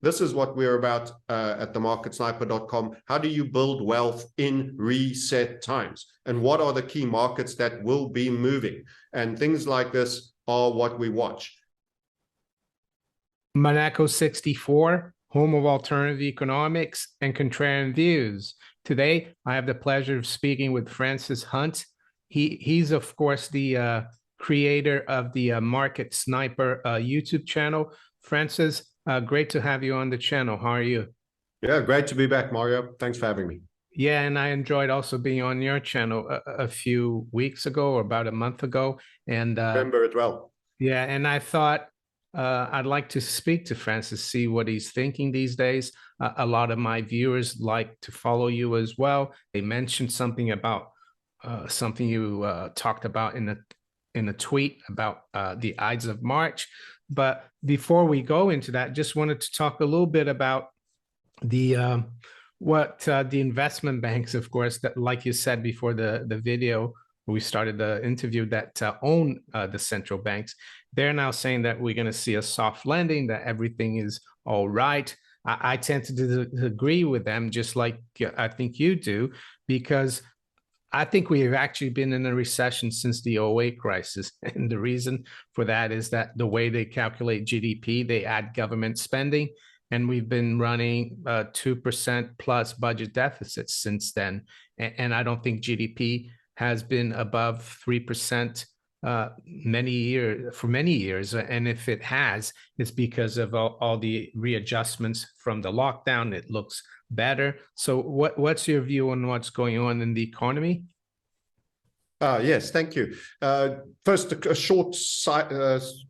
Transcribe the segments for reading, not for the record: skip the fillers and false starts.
This is what we're about at themarketsniper.com. How do you build wealth in reset times? And what are the key markets that will be moving? And things like this are what we watch. Monaco 64, home of alternative economics and contrarian views. Today, I have the pleasure of speaking with Francis Hunt. He's of course, the creator of the Market Sniper YouTube channel. Francis, great to have you on the channel. How are you? Yeah, great to be back, Mario. Thanks for having me. Yeah, and I enjoyed also being on your channel a few weeks ago or about a month ago. And remember it well. Yeah, and I thought I'd like to speak to Francis, see what he's thinking these days. A lot of my viewers like to follow you as well. They mentioned something about something you talked about in a tweet about the Ides of March. But before we go into that, just wanted to talk a little bit about the the investment banks, of course, that, like you said before the video, we started the interview, that own the central banks. They're now saying that we're going to see a soft landing, that everything is all right. I tend to agree with them, just like I think you do, because I think we have actually been in a recession since the 08 crisis. And the reason for that is that the way they calculate GDP, they add government spending, and we've been running 2% plus budget deficits since then. And I don't think GDP has been above 3% for many years. And if it has, it's because of all the readjustments from the lockdown. It looks better. So what's your view on what's going on in the economy? Yes, thank you. First, a short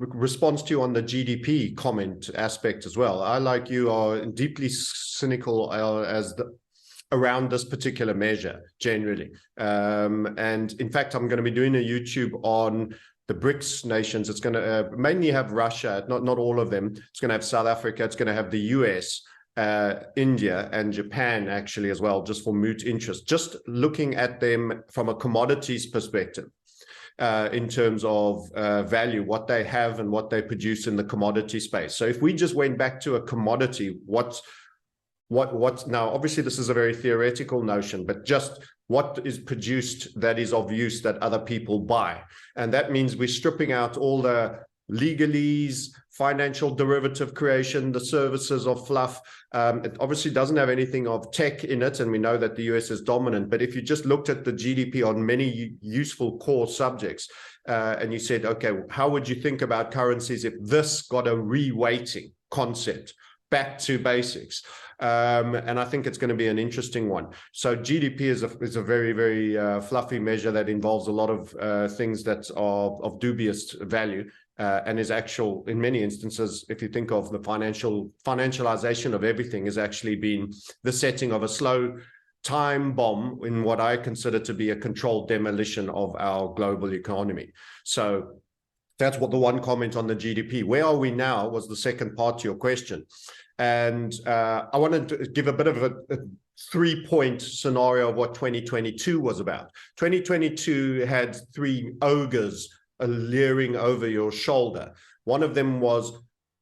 response to you on the GDP comment aspect as well. I, like you, are deeply cynical around this particular measure generally. And in fact, I'm going to be doing a YouTube on the Brinks nations. It's going to mainly have Russia, not all of them. It's going to have South Africa. It's going to have the US, India and Japan actually as well, just for moot interest, just looking at them from a commodities perspective, in terms of value, what they have and what they produce in the commodity space. So if we just went back to a commodity, what now, obviously this is a very theoretical notion, but just what is produced that is of use that other people buy. And that means we're stripping out all the legalese, financial derivative creation, the services of fluff. It obviously doesn't have anything of tech in it, and we know that the US is dominant. But if you just looked at the GDP on many useful core subjects, and you said, okay, how would you think about currencies if this got a reweighting concept back to basics? And I think it's going to be an interesting one. So GDP is a very, very fluffy measure that involves a lot of things that are of dubious value. And is actual, in many instances, if you think of the financialization of everything, has actually been the setting of a slow time bomb in what I consider to be a controlled demolition of our global economy. So that's what the one comment on the GDP. Where are we now was the second part to your question. And I wanted to give a bit of a three-point scenario of what 2022 was about. 2022 had three ogres leering over your shoulder. One of them was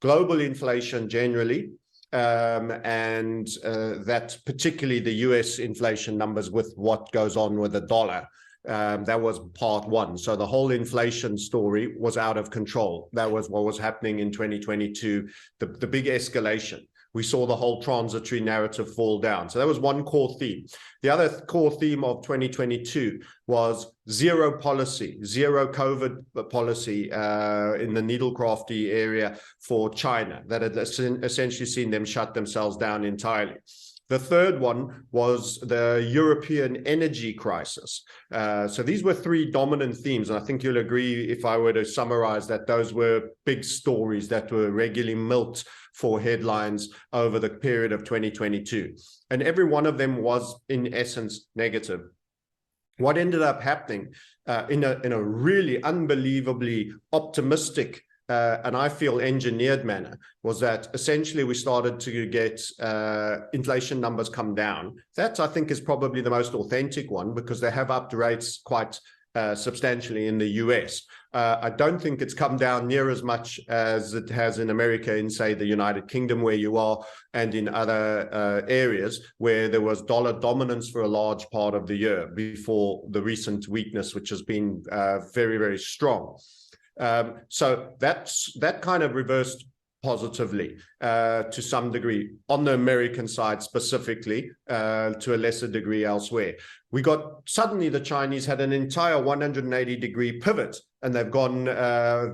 global inflation generally, and that particularly the US inflation numbers with what goes on with the dollar. That was part one. So the whole inflation story was out of control. That was what was happening in 2022, the big escalation. We saw the whole transitory narrative fall down. So that was one core theme. The other core theme of 2022 was zero policy, zero COVID policy in the needlecrafty area for China, that had essentially seen them shut themselves down entirely. The third one was the European energy crisis. So these were three dominant themes. And I think you'll agree if I were to summarize that those were big stories that were regularly milked for headlines over the period of 2022. And every one of them was, in essence, negative. What ended up happening in a really unbelievably optimistic and I feel engineered manner was that essentially we started to get inflation numbers come down. That I think is probably the most authentic one, because they have upped rates quite substantially in the US. I don't think it's come down near as much as it has in America, in, say, the United Kingdom, where you are, and in other areas where there was dollar dominance for a large part of the year before the recent weakness, which has been very, very strong. So that kind of reversed positively to some degree on the American side specifically, to a lesser degree elsewhere. We got, suddenly the Chinese had an entire 180-degree pivot, and they've gone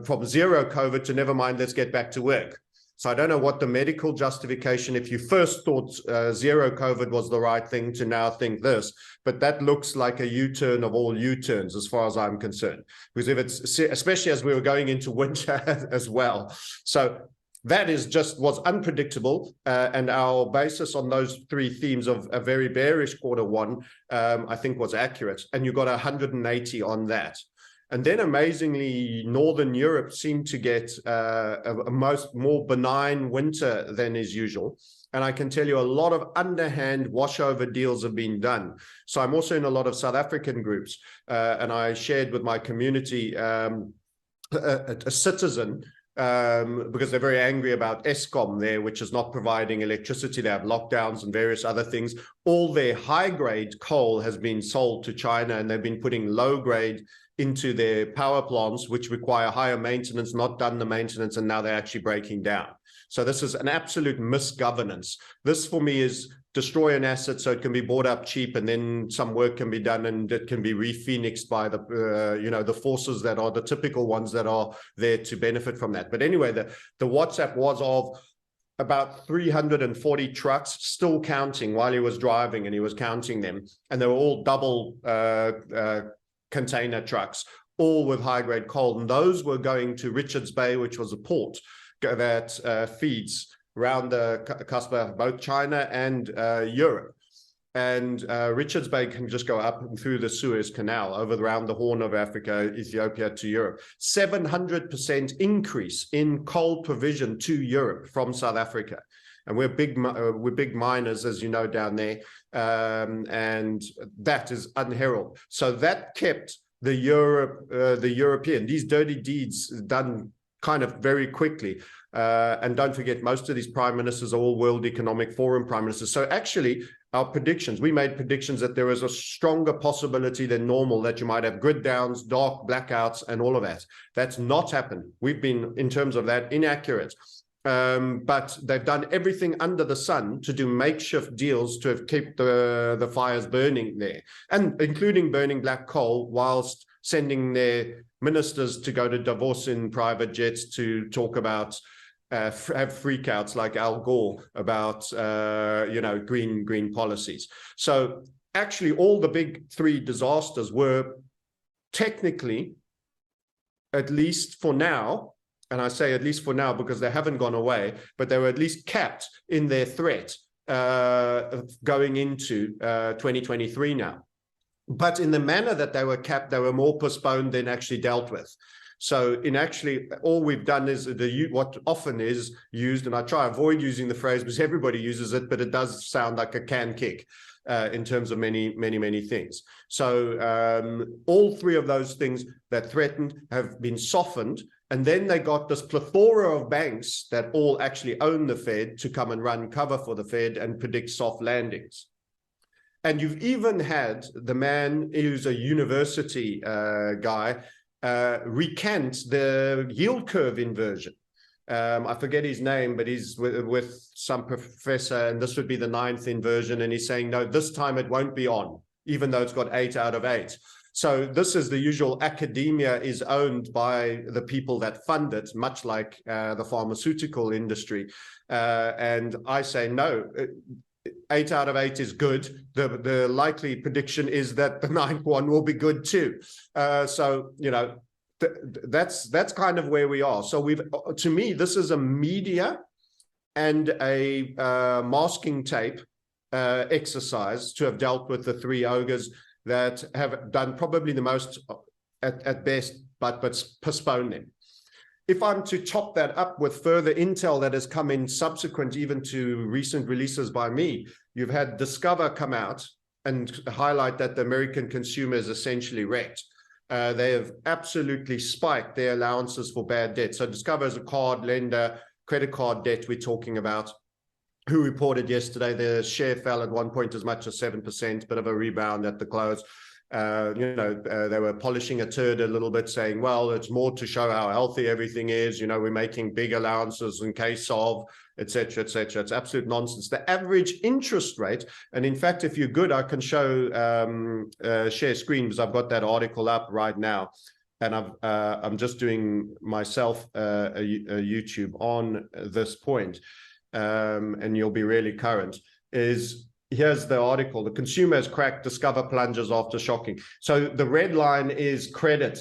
from zero COVID to never mind, let's get back to work. So I don't know what the medical justification, if you first thought zero COVID was the right thing, to now think this, but that looks like a U-turn of all U-turns as far as I'm concerned, because if it's, especially as we were going into winter as well. So that is just was unpredictable, and our basis on those three themes of a very bearish quarter1, I think was accurate, and you got 180 on that. And then amazingly, Northern Europe seemed to get a more benign winter than is usual. And I can tell you a lot of underhand washover deals have been done. So I'm also in a lot of South African groups, and I shared with my community a citizen, because they're very angry about Eskom there, which is not providing electricity. They have lockdowns and various other things. All their high-grade coal has been sold to China, and they've been putting low-grade into their power plants, which require higher maintenance, not done the maintenance, and now they're actually breaking down. So this is an absolute misgovernance. This, for me, is destroy an asset so it can be bought up cheap, and then some work can be done, and it can be re-phoenixed by the the forces that are the typical ones that are there to benefit from that. But anyway, the WhatsApp was of about 340 trucks, still counting while he was driving, and he was counting them, and they were all double container trucks, all with high-grade coal, and those were going to Richards Bay, which was a port that feeds around the cusp of both China and Europe. And Richards Bay can just go up and through the Suez Canal, around the Horn of Africa, Ethiopia to Europe. 700% increase in coal provision to Europe from South Africa. And we're big miners, as you know, down there, and that is unheralded. So that kept the European, these dirty deeds done kind of very quickly. And don't forget, most of these prime ministers are all World Economic Forum prime ministers. So actually, our predictions, we made predictions that there is a stronger possibility than normal that you might have grid downs, dark blackouts, and all of that. That's not happened. We've been, in terms of that, inaccurate. But they've done everything under the sun to do makeshift deals to keep the fires burning there, and including burning black coal, whilst sending their ministers to go to Davos in private jets to talk about have freakouts like Al Gore about green policies. So actually, all the big three disasters were technically, at least for now. And I say at least for now because they haven't gone away, but they were at least capped in their threat going into 2023 now. But in the manner that they were capped, they were more postponed than actually dealt with. So in actually, all we've done is what often is used, and I try to avoid using the phrase because everybody uses it, but it does sound like a can kick in terms of many things. So all three of those things that threatened have been softened. And then they got this plethora of banks that all actually own the Fed to come and run cover for the Fed and predict soft landings. And you've even had the man who's a university guy recant the yield curve inversion. I forget his name, but he's with some professor, and this would be the 9th inversion. And he's saying, no, this time it won't be on, even though it's got 8 out of 8. So this is the usual academia is owned by the people that fund it, much like the pharmaceutical industry. And I say, no, 8 out of 8 is good. The likely prediction is that the 9th one will be good too. So, that's kind of where we are. So to me, this is a media and a masking tape exercise to have dealt with the three ogres that have done probably the most at best, but postpone them. If I'm to top that up with further intel that has come in subsequent even to recent releases by me, you've had Discover come out and highlight that the American consumer is essentially wrecked. they have absolutely spiked their allowances for bad debt. So Discover is a card lender, credit card debt we're talking about, who reported yesterday their share fell at one point as much as 7%, bit of a rebound at the close. They were polishing a turd a little bit, saying, well, it's more to show how healthy everything is. We're making big allowances in case of, et cetera, et cetera. It's absolute nonsense. The average interest rate, and in fact, if you're good, I can show share screen, because I've got that article up right now. And I'm just doing myself a YouTube on this point. And you'll be really current, here's the article. The consumer has cracked, Discover plunges after shocking. So the red line is credit,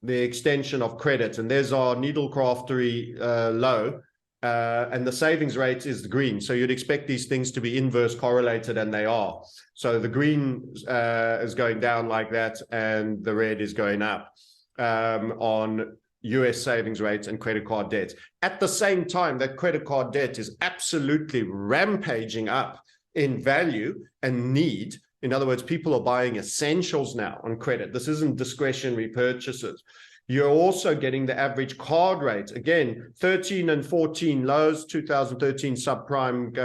the extension of credit. And there's our needlecraftery low. And the savings rate is the green. So you'd expect these things to be inverse correlated, and they are. So the green is going down like that, and the red is going up on US savings rates and credit card debt. At the same time, that credit card debt is absolutely rampaging up in value and need. In other words, people are buying essentials now on credit. This isn't discretionary purchases. You're also getting the average card rate. Again, 13 and 14 lows, 2013 subprime,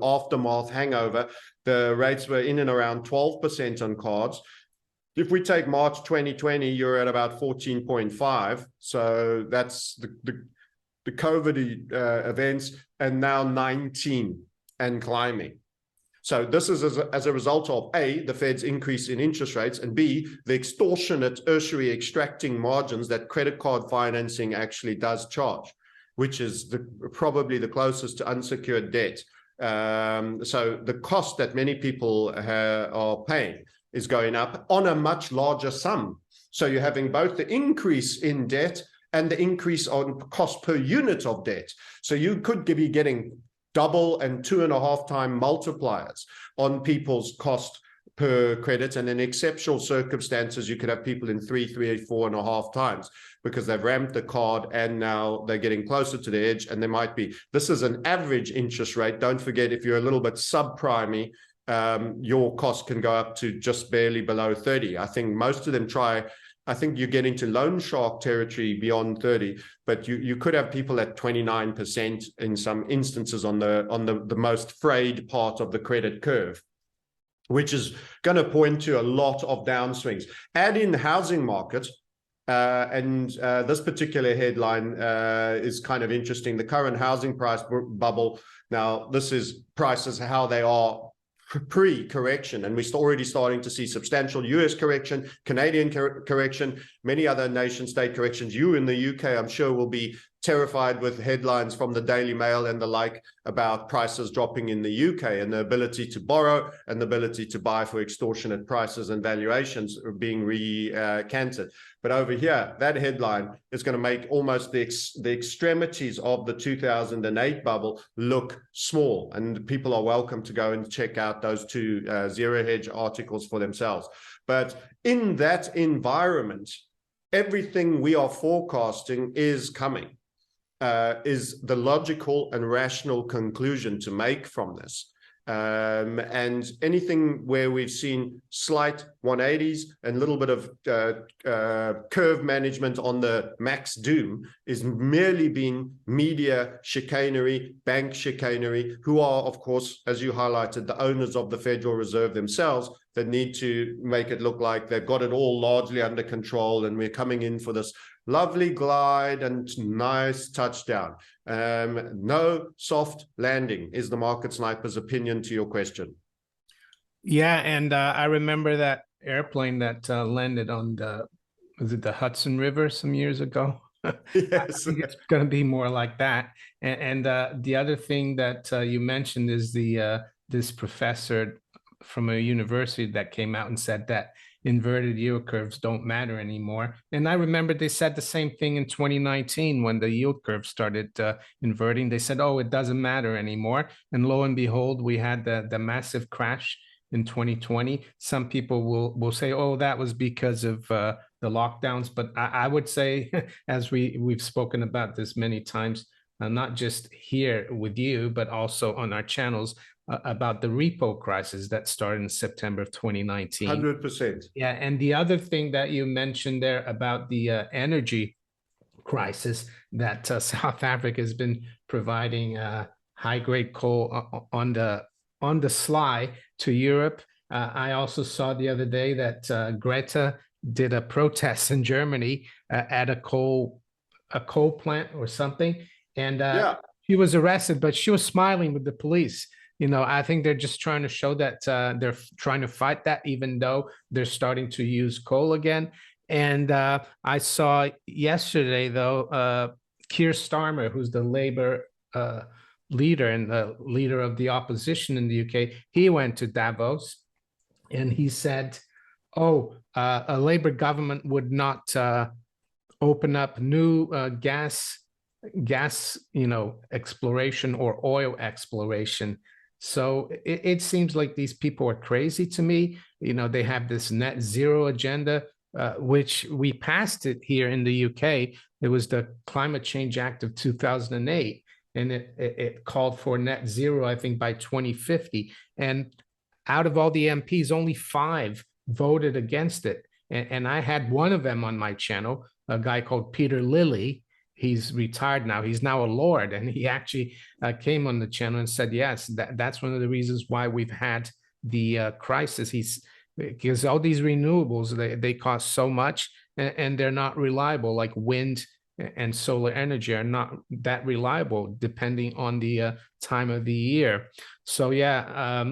aftermath hangover. The rates were in and around 12% on cards. If we take March 2020, you're at about 14.5. So that's the COVID events, and now 19 and climbing. So this is as a result of A, the Fed's increase in interest rates, and B, the extortionate tertiary extracting margins that credit card financing actually does charge, which is probably the closest to unsecured debt. So the cost that many people are paying is going up on a much larger sum. So you're having both the increase in debt and the increase on cost per unit of debt. So you could be getting double and 2.5 time multipliers on people's cost per credit. And in exceptional circumstances, you could have people in 3, 4.5 times, because they've ramped the card and now they're getting closer to the edge. And there might be, this is an average interest rate. Don't forget, if you're a little bit subprimey, your cost can go up to just barely below 30. I think most of them I think you get into loan shark territory beyond 30, but you could have people at 29% in some instances on the most frayed part of the credit curve, which is going to point to a lot of downswings. Add in the housing market, and this particular headline is kind of interesting. The current housing price bubble. Now, this is prices, how they are pre-correction, and we're already starting to see substantial US correction, Canadian correction, many other nation state corrections. You in the UK, I'm sure, will be terrified with headlines from the Daily Mail and the like about prices dropping in the UK, and the ability to borrow and the ability to buy for extortionate prices and valuations are being recanted. But over here, that headline is going to make almost the extremities of the 2008 bubble look small, and people are welcome to go and check out those two zero hedge articles for themselves. But in that environment, everything we are forecasting is coming, is the logical and rational conclusion to make from this. And anything where we've seen slight 180s and a little bit of curve management on the max doom is merely being media chicanery, bank chicanery, who are, of course, as you highlighted, the owners of the Federal Reserve themselves, that need to make it look like they've got it all largely under control, and we're coming in for this lovely glide and nice touchdown. No soft landing is the market sniper's opinion to your question. Yeah, and I remember that airplane that landed on was it the Hudson River some years ago? Yes. I think it's going to be more like that. And the other thing that you mentioned is this professor from a university that came out and said that inverted yield curves don't matter anymore. And I remember they said the same thing in 2019 when the yield curve started inverting. They said, oh, it doesn't matter anymore. And lo and behold, we had the massive crash in 2020. Some people will say, oh, that was because of the lockdowns. But I would say, as we've spoken about this many times, not just here with you, but also on our channels about the repo crisis that started in September of 2019. 100%. Yeah, and the other thing that you mentioned there about the energy crisis, that South Africa has been providing high-grade coal on the sly to Europe. I also saw the other day that Greta did a protest in Germany at a coal plant or something, and she was arrested, but she was smiling with the police. You know, I think they're just trying to show that they're trying to fight that, even though they're starting to use coal again. And I saw yesterday, though, Keir Starmer, who's the Labour leader and the leader of the opposition in the UK, he went to Davos and he said, oh, a Labour government would not open up new gas, exploration or oil exploration. So it seems like these people are crazy to me. You know, they have this net zero agenda, which we passed it here in the UK. It was the Climate Change Act of 2008, and it called for net zero, I think, by 2050. And out of all the MPs, only 5 voted against it. And I had one of them on my channel, a guy called Peter Lilly. He's retired now. He's now a lord, and he actually came on the channel and said, yes, that's one of the reasons why we've had the crisis. Because all these renewables, they cost so much, and they're not reliable. Like wind and solar energy are not that reliable, depending on the time of the year. So yeah,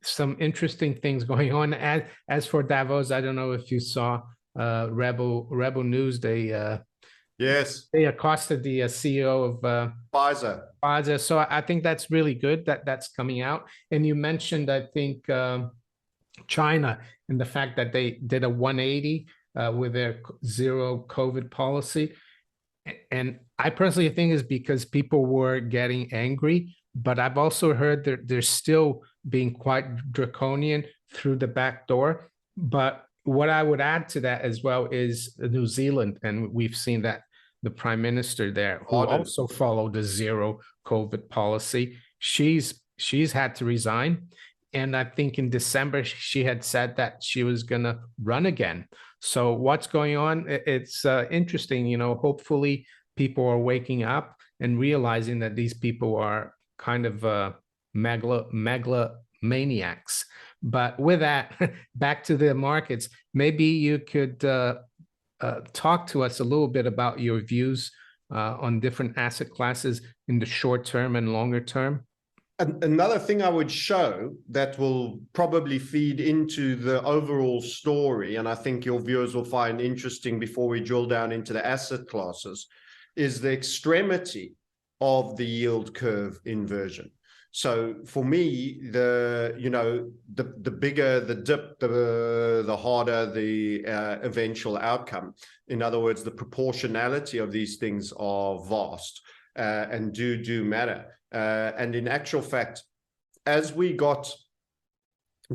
some interesting things going on. As for Davos, I don't know if you saw Rebel News. Yes, they accosted the CEO of Pfizer. So I think that's really good that that's coming out. And you mentioned, I think, China and the fact that they did a 180 with their zero COVID policy. And I personally think is because people were getting angry, but I've also heard that they're still being quite draconian through the back door. But what I would add to that as well is New Zealand, and we've seen that the prime minister there, who also followed the zero COVID policy, she's had to resign. And I think in December, she had said that she was going to run again. So what's going on? It's interesting, you know, hopefully people are waking up and realizing that these people are kind of megalomaniacs. But with that, back to the markets, maybe you could talk to us a little bit about your views on different asset classes in the short term and longer term. Another thing I would show that will probably feed into the overall story, and I think your viewers will find interesting before we drill down into the asset classes, is the extremity of the yield curve inversion. So for me, the bigger the dip, the harder the eventual outcome. In other words, the proportionality of these things are vast and do matter. And in actual fact, as we got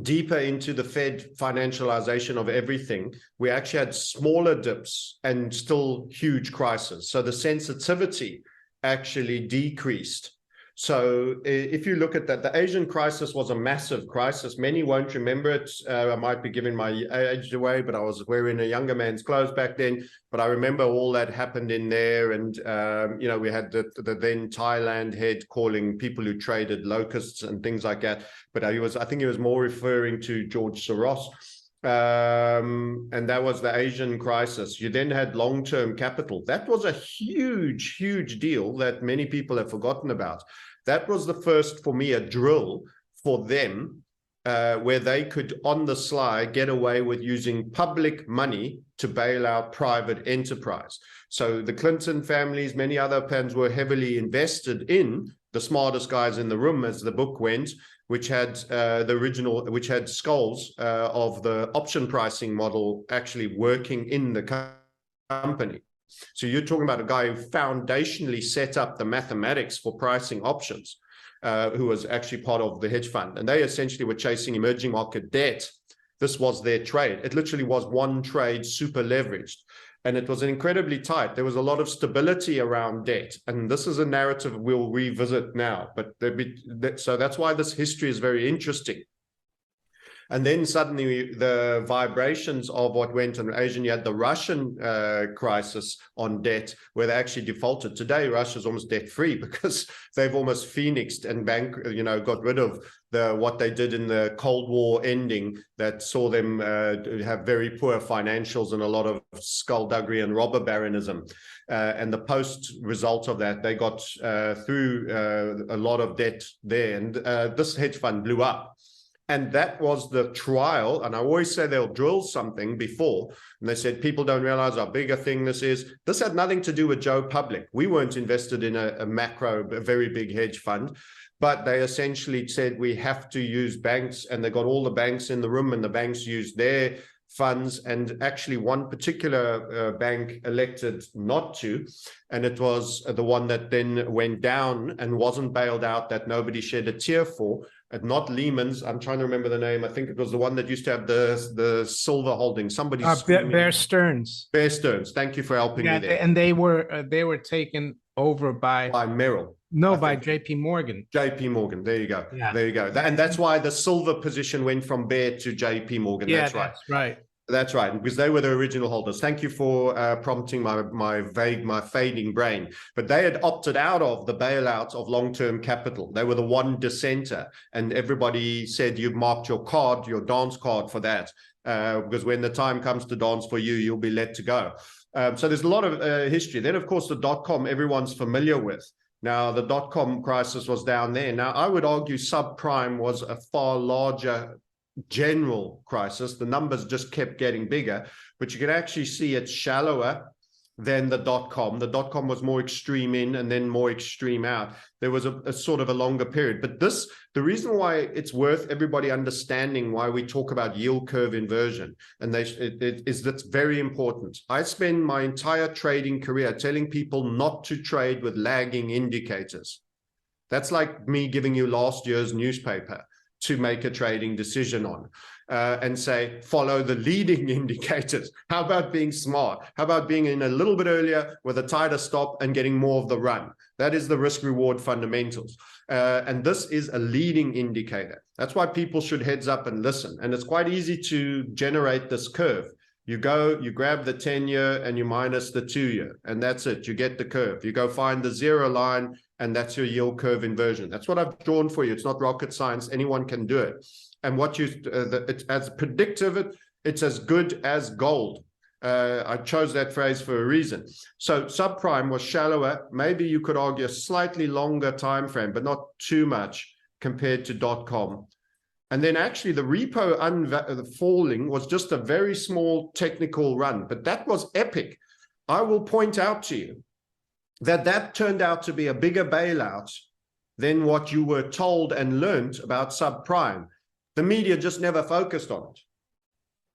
deeper into the Fed financialization of everything, we actually had smaller dips and still huge crises. So the sensitivity actually decreased. So if you look at that, the Asian crisis was a massive crisis. Many won't remember it. I might be giving my age away, but I was wearing a younger man's clothes back then. But I remember all that happened in there. And, we had the then Thailand head calling people who traded locusts and things like that. But I think he was more referring to George Soros. And that was the Asian crisis. You then had long-term capital. That was a huge, huge deal that many people have forgotten about. That was the first, for me, a drill for them where they could, on the sly, get away with using public money to bail out private enterprise. So the Clinton families, many other plans were heavily invested in the smartest guys in the room, as the book went, which had which had skulls of the option pricing model actually working in the company. So you're talking about a guy who foundationally set up the mathematics for pricing options, who was actually part of the hedge fund. And they essentially were chasing emerging market debt. This was their trade. It literally was one trade, super leveraged. and it was incredibly tight. There was a lot of stability around debt, and this is a narrative we'll revisit now. But so that's why this history is very interesting. And then suddenly the vibrations of what went on Asian, you had the Russian crisis on debt, where they actually defaulted. Today, Russia's almost debt-free because they've almost phoenixed and got rid of what they did in the Cold War ending that saw them have very poor financials and a lot of skullduggery and robber baronism. And the post result of that, they got through a lot of debt there. And this hedge fund blew up. And that was the trial. And I always say they'll drill something before. And they said, people don't realize how big a thing this is. This had nothing to do with Joe Public. We weren't invested in a very big hedge fund. But they essentially said, we have to use banks. And they got all the banks in the room, and the banks used their funds. And actually one particular bank elected not to. And it was the one that then went down and wasn't bailed out, that nobody shed a tear for. Not Lehman's. I'm trying to remember the name. I think it was the one that used to have the silver holding. Somebody Bear Stearns. Bear Stearns. Thank you for helping me there. And they were taken over by Merrill. No, by JP Morgan. JP Morgan. There you go. Yeah. There you go. And that's why the silver position went from Bear to JP Morgan. Yeah, that's right. That's right. That's right, because they were the original holders. Thank you for prompting my fading brain. But they had opted out of the bailout of long-term capital. They were the one dissenter, and everybody said, you've marked your card, your dance card for that, because when the time comes to dance for you, you'll be let to go. So there's a lot of history. Then, of course, the dot-com everyone's familiar with. Now, the dot-com crisis was down there. Now, I would argue subprime was a far larger general crisis. The numbers just kept getting bigger, but you can actually see it's shallower than the dot-com. The dot-com was more extreme in and then more extreme out. There was a sort of a longer period. But the reason why it's worth everybody understanding why we talk about yield curve inversion, and that's very important. I spend my entire trading career telling people not to trade with lagging indicators. That's like me giving you last year's newspaper to make a trading decision on, and say, follow the leading indicators. How about being smart? How about being in a little bit earlier with a tighter stop and getting more of the run? That is the risk-reward fundamentals. And this is a leading indicator. That's why people should heads up and listen. And it's quite easy to generate this curve. You grab the 10-year and you minus the 2-year, and that's it. You get the curve. You go find the zero line, and that's your yield curve inversion. That's what I've drawn for you. It's not rocket science. Anyone can do it. And what it's as predictive, it's as good as gold. I chose that phrase for a reason. So subprime was shallower. Maybe you could argue a slightly longer time frame, but not too much compared to dot-com. And then actually the repo falling was just a very small technical run, but that was epic. I will point out to you that turned out to be a bigger bailout than what you were told and learned about subprime. The media just never focused on it.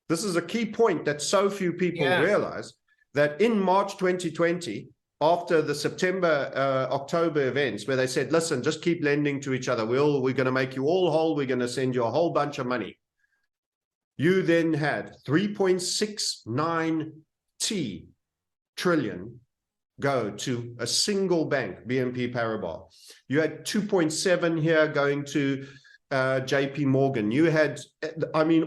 This is a key point that so few people realize, that in March 2020, after the September, October events, where they said, listen, just keep lending to each other. We're going to make you all whole. We're going to send you a whole bunch of money. You then had 3.69 trillion go to a single bank, BNP Paribas. You had 2.7 here going to JP Morgan. You had,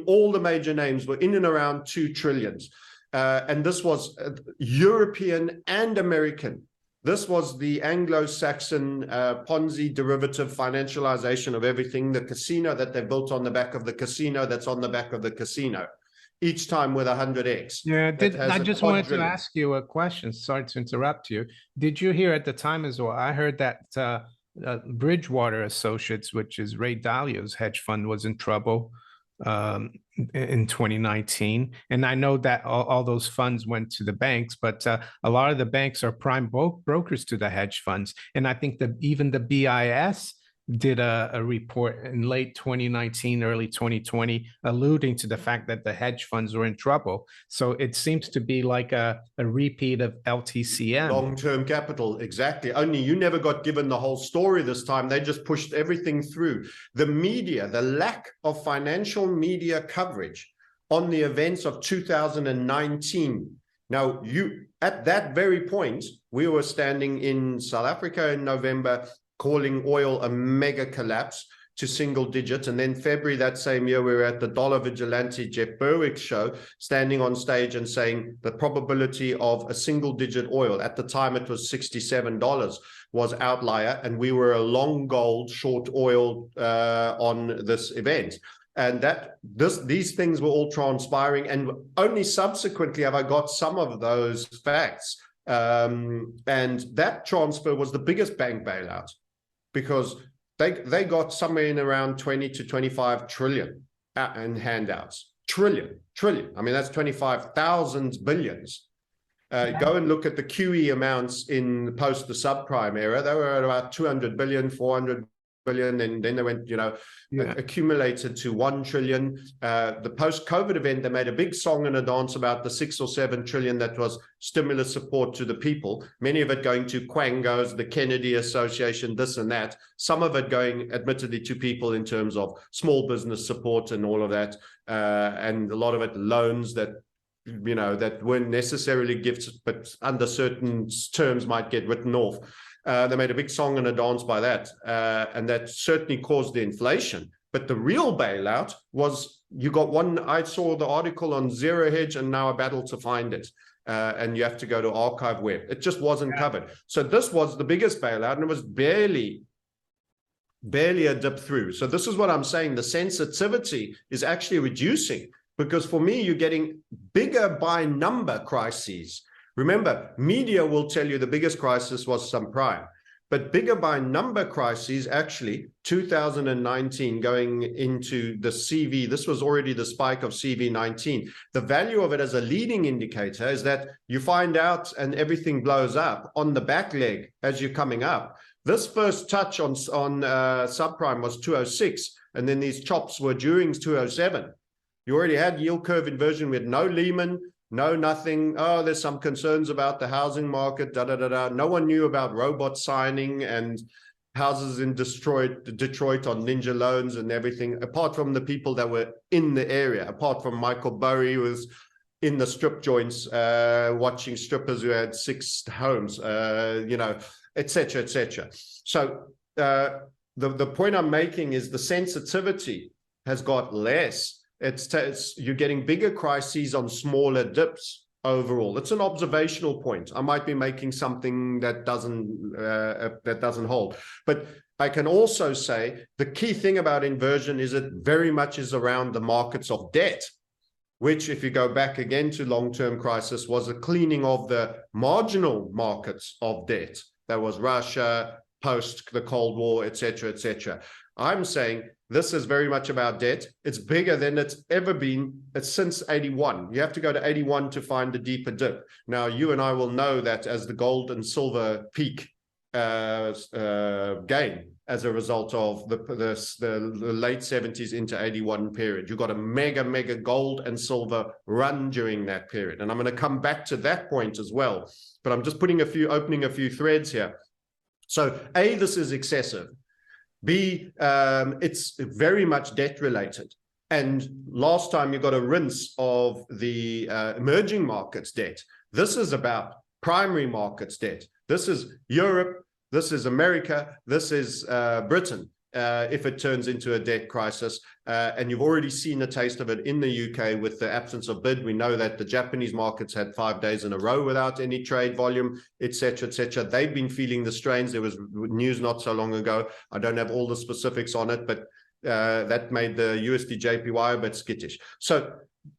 all the major names were in and around 2 trillions. And this was European and American. This was the Anglo-Saxon Ponzi derivative financialization of everything, the casino that they built on the back of the casino that's on the back of the casino, each time with 100x. Yeah, I just wanted to ask you a question. Sorry to interrupt you. Did you hear at the time as well? I heard that Bridgewater Associates, which is Ray Dalio's hedge fund, was in trouble in 2019. And I know that all those funds went to the banks, but a lot of the banks are prime brokers to the hedge funds. And I think that even the BIS did a report in late 2019, early 2020, alluding to the fact that the hedge funds were in trouble. So it seems to be like a repeat of LTCM. Long-term capital, exactly. Only you never got given the whole story this time. They just pushed everything through. The media, the lack of financial media coverage on the events of 2019 Now, at that very point, we were standing in South Africa in November, calling oil a mega collapse to single digits. And then February that same year, we were at the Dollar Vigilante Jeff Berwick show, standing on stage and saying the probability of a single digit oil, at the time it was $67, was outlier. And we were a long gold, short oil on this event. And these things were all transpiring, and only subsequently have I got some of those facts. And that transfer was the biggest bank bailout, because they got somewhere in around 20 to 25 trillion in handouts. Trillion. I mean, that's 25,000 billions. Go and look at the QE amounts in post the subprime era. They were at about 200 billion, 400 billion, and then they went, accumulated to 1 trillion. The post-COVID event, they made a big song and a dance about the 6 or 7 trillion that was stimulus support to the people, many of it going to Quangos, the Kennedy Association, this and that, some of it going admittedly to people in terms of small business support and all of that, and a lot of it loans that that weren't necessarily gifts, but under certain terms might get written off. They made a big song and a dance by that, and that certainly caused the inflation. But the real bailout was, you got one, I saw the article on Zero Hedge and now a battle to find it, and you have to go to Archive Web. It just wasn't covered. So this was the biggest bailout, and it was barely a dip through. So this is what I'm saying. The sensitivity is actually reducing, because for me, you're getting bigger by number crises. Remember, media will tell you the biggest crisis was subprime, but bigger by number crises, actually, 2019 going into the CV, this was already the spike of CV19. The value of it as a leading indicator is that you find out and everything blows up on the back leg as you're coming up. This first touch on subprime was 206, and then these chops were during 207. You already had yield curve inversion. We had no Lehman, no nothing. Oh, there's some concerns about the housing market, No one knew about robot signing and houses in Detroit on ninja loans and everything, apart from the people that were in the area, apart from Michael Burry, who was in the strip joints, watching strippers who had 6 homes, et cetera, et cetera. So the point I'm making is the sensitivity has got less. You're getting bigger crises on smaller dips overall. It's an observational point. I might be making something that doesn't hold. But I can also say the key thing about inversion is it very much is around the markets of debt, which, if you go back again to long-term crisis, was a cleaning of the marginal markets of debt. That was Russia, post the Cold War, et cetera, et cetera. I'm saying this is very much about debt. It's bigger than it's ever been. It's since 81. You have to go to 81 to find the deeper dip. Now, you and I will know that as the gold and silver peak gain as a result of the late 70s into 81 period. You got a mega gold and silver run during that period. And I'm going to come back to that point as well. But I'm just opening a few threads here. So A, this is excessive. B, it's very much debt related. And last time you got a rinse of the emerging markets debt. This is about primary markets debt. This is Europe, this is America, this is Britain, if it turns into a debt crisis. And you've already seen a taste of it in the UK with the absence of bid. We know that the Japanese markets had 5 days in a row without any trade volume, et cetera, et cetera. They've been feeling the strains. There was news not so long ago. I don't have all the specifics on it, but that made the USD JPY a bit skittish. So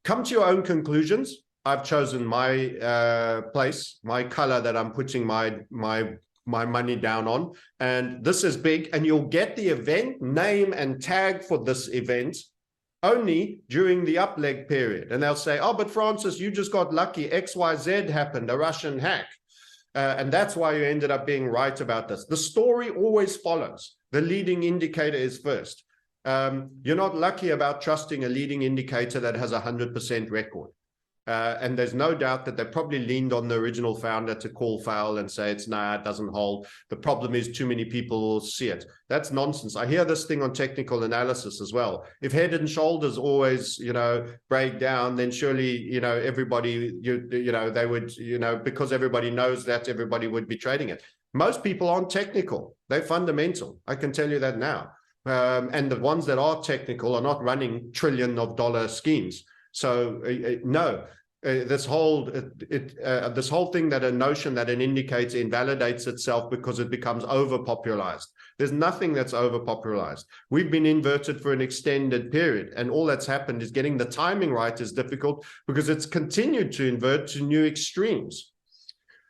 come to your own conclusions. I've chosen my place, my color that I'm putting my money down on, and this is big, and you'll get the event name and tag for this event only during the up leg period. And they'll say, oh, but Francis, you just got lucky, XYZ happened, a Russian hack, and that's why you ended up being right about this. The story always follows. The leading indicator is first. You're not lucky about trusting a leading indicator that has 100% record. And there's no doubt that they probably leaned on the original founder to call foul and say it doesn't hold. The problem is too many people see it. That's nonsense. I hear this thing on technical analysis as well. If head and shoulders always, break down, then surely, everybody, they would, because everybody knows that, everybody would be trading it. Most people aren't technical. They're fundamental. I can tell you that now. And the ones that are technical are not running $trillion schemes. So no, this whole thing that a notion that an indicator invalidates itself because it becomes overpopularized. There's nothing that's overpopularized. We've been inverted for an extended period, and all that's happened is getting the timing right is difficult because it's continued to invert to new extremes.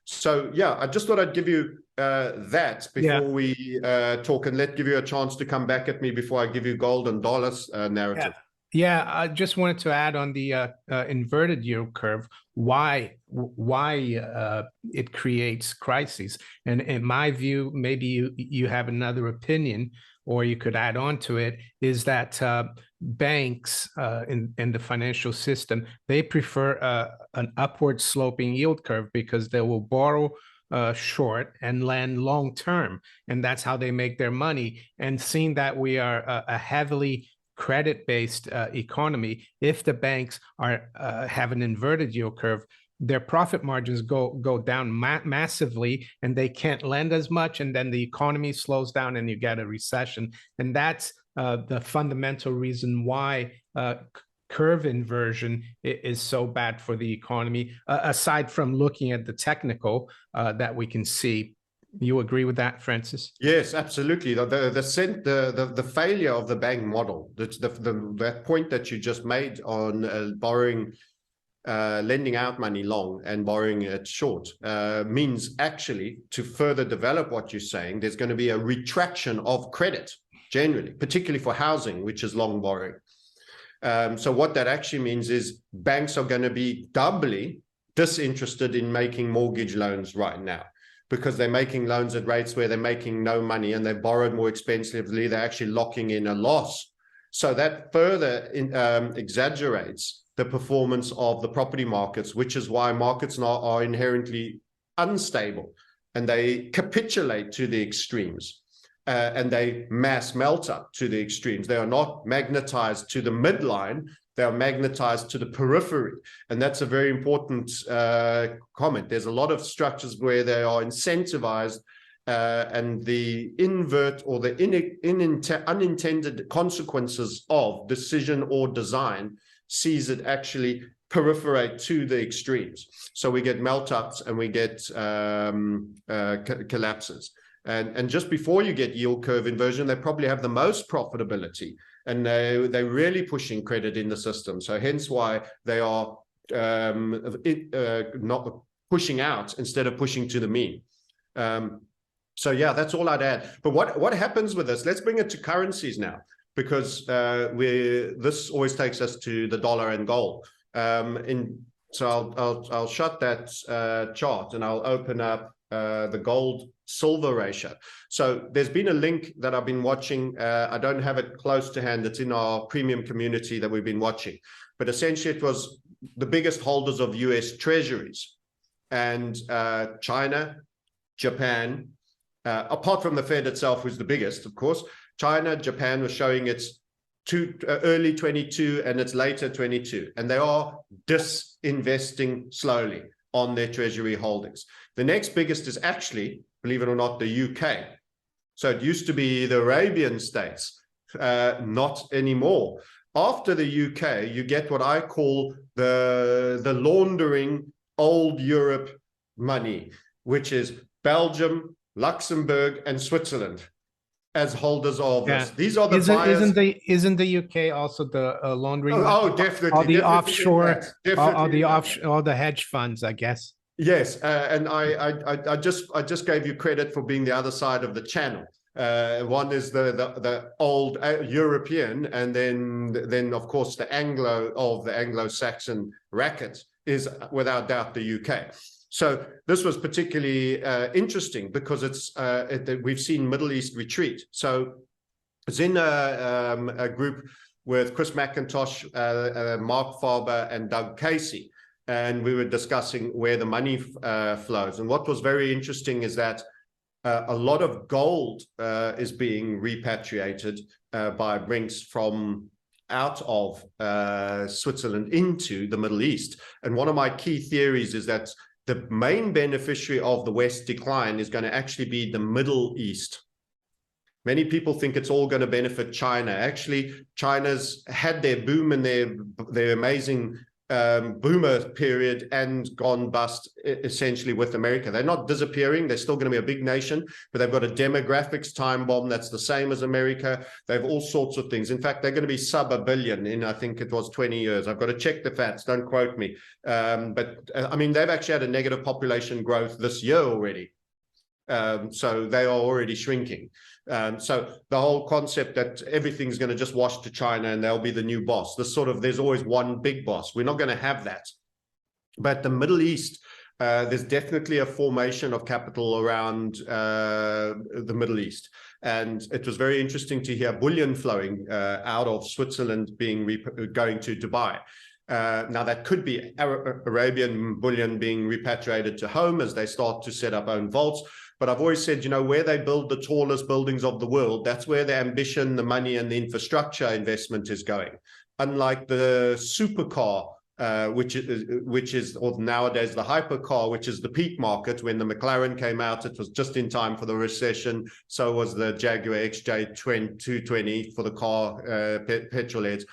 So yeah, I just thought I'd give you that before we talk, and give you a chance to come back at me before I give you gold and dollars narrative. Yeah, I just wanted to add on the inverted yield curve, why it creates crises. And in my view, maybe you have another opinion, or you could add on to it, is that banks in the financial system, they prefer an upward sloping yield curve because they will borrow short and lend long term. And that's how they make their money. And seeing that we are a heavily credit-based economy, if the banks are have an inverted yield curve, their profit margins go down massively, and they can't lend as much, and then the economy slows down and you get a recession. And that's the fundamental reason why curve inversion is so bad for the economy, aside from looking at the technical that we can see. You agree with that, Francis? Yes, absolutely. The failure of the bank model, that point that you just made on borrowing, lending out money long and borrowing it short, means actually, to further develop what you're saying, there's going to be a retraction of credit generally, particularly for housing, which is long borrowing. So what that actually means is banks are going to be doubly disinterested in making mortgage loans right now, because they're making loans at rates where they're making no money, and they've borrowed more expensively. They're actually locking in a loss. So that further exaggerates the performance of the property markets, which is why markets now are inherently unstable, and they capitulate to the extremes, and they mass melt up to the extremes. They are not magnetized to the midline. They are magnetized to the periphery. And that's a very important comment. There's a lot of structures where they are incentivized, and the invert or the unintended consequences of decision or design sees it actually peripherate to the extremes. So we get melt-ups and we get collapses. And just before you get yield curve inversion, they probably have the most profitability, and they're really pushing credit in the system. So hence why they are not pushing out instead of pushing to the mean. So yeah, that's all I'd add. But what happens with this? Let's bring it to currencies now, because this always takes us to the dollar and gold. So I'll shut that chart and I'll open up the gold silver ratio. So there's been a link that I've been watching. I don't have it close to hand. It's in our premium community that we've been watching. But essentially it was the biggest holders of US Treasuries, and China, Japan, apart from the Fed itself, who's the biggest, of course. China, Japan was showing its early 22 and it's later 22, and they are disinvesting slowly on their Treasury holdings. The next biggest is actually, believe it or not, the UK. So it used to be the Arabian states, not anymore. After the UK, you get what I call the laundering old Europe money, which is Belgium, Luxembourg, and Switzerland as holders of this. These are the buyers. Isn't the UK also the laundering? Oh, definitely. All the definitely offshore, definitely all the hedge funds, I guess. Yes, and I just gave you credit for being the other side of the channel. One is the old European, and then of course the Anglo-Saxon racket is without doubt the UK. So this was particularly interesting because we've seen Middle East retreat. So it's in a group with Chris McIntosh, Mark Farber, and Doug Casey. and we were discussing where the money flows. And what was very interesting is that a lot of gold is being repatriated by Brinks from out of Switzerland into the Middle East. And one of my key theories is that the main beneficiary of the West decline is going to actually be the Middle East. Many people think it's all going to benefit China. Actually, China's had their boom and their amazing boomer period and gone bust essentially with America. They're not disappearing. They're still going to be a big nation, but they've got a demographics time bomb that's the same as America. They have all sorts of things. In fact, they're going to be sub $1 billion in, I think it was 20 years. I've got to check the facts. Don't quote me. But I mean, they've actually had a negative population growth this year already. So they are already shrinking. So the whole concept that everything's going to just wash to China and they'll be the new boss, there's always one big boss. We're not going to have that. But the Middle East, there's definitely a formation of capital around the Middle East. And it was very interesting to hear bullion flowing out of Switzerland going to Dubai. Now, that could be Arabian bullion being repatriated to home as they start to set up own vaults. But I've always said, where they build the tallest buildings of the world, that's where the ambition, the money, and the infrastructure investment is going. Unlike the supercar, which is, or nowadays the hypercar, which is the peak market. When the McLaren came out, it was just in time for the recession. So was the Jaguar XJ220 for the car petrol heads.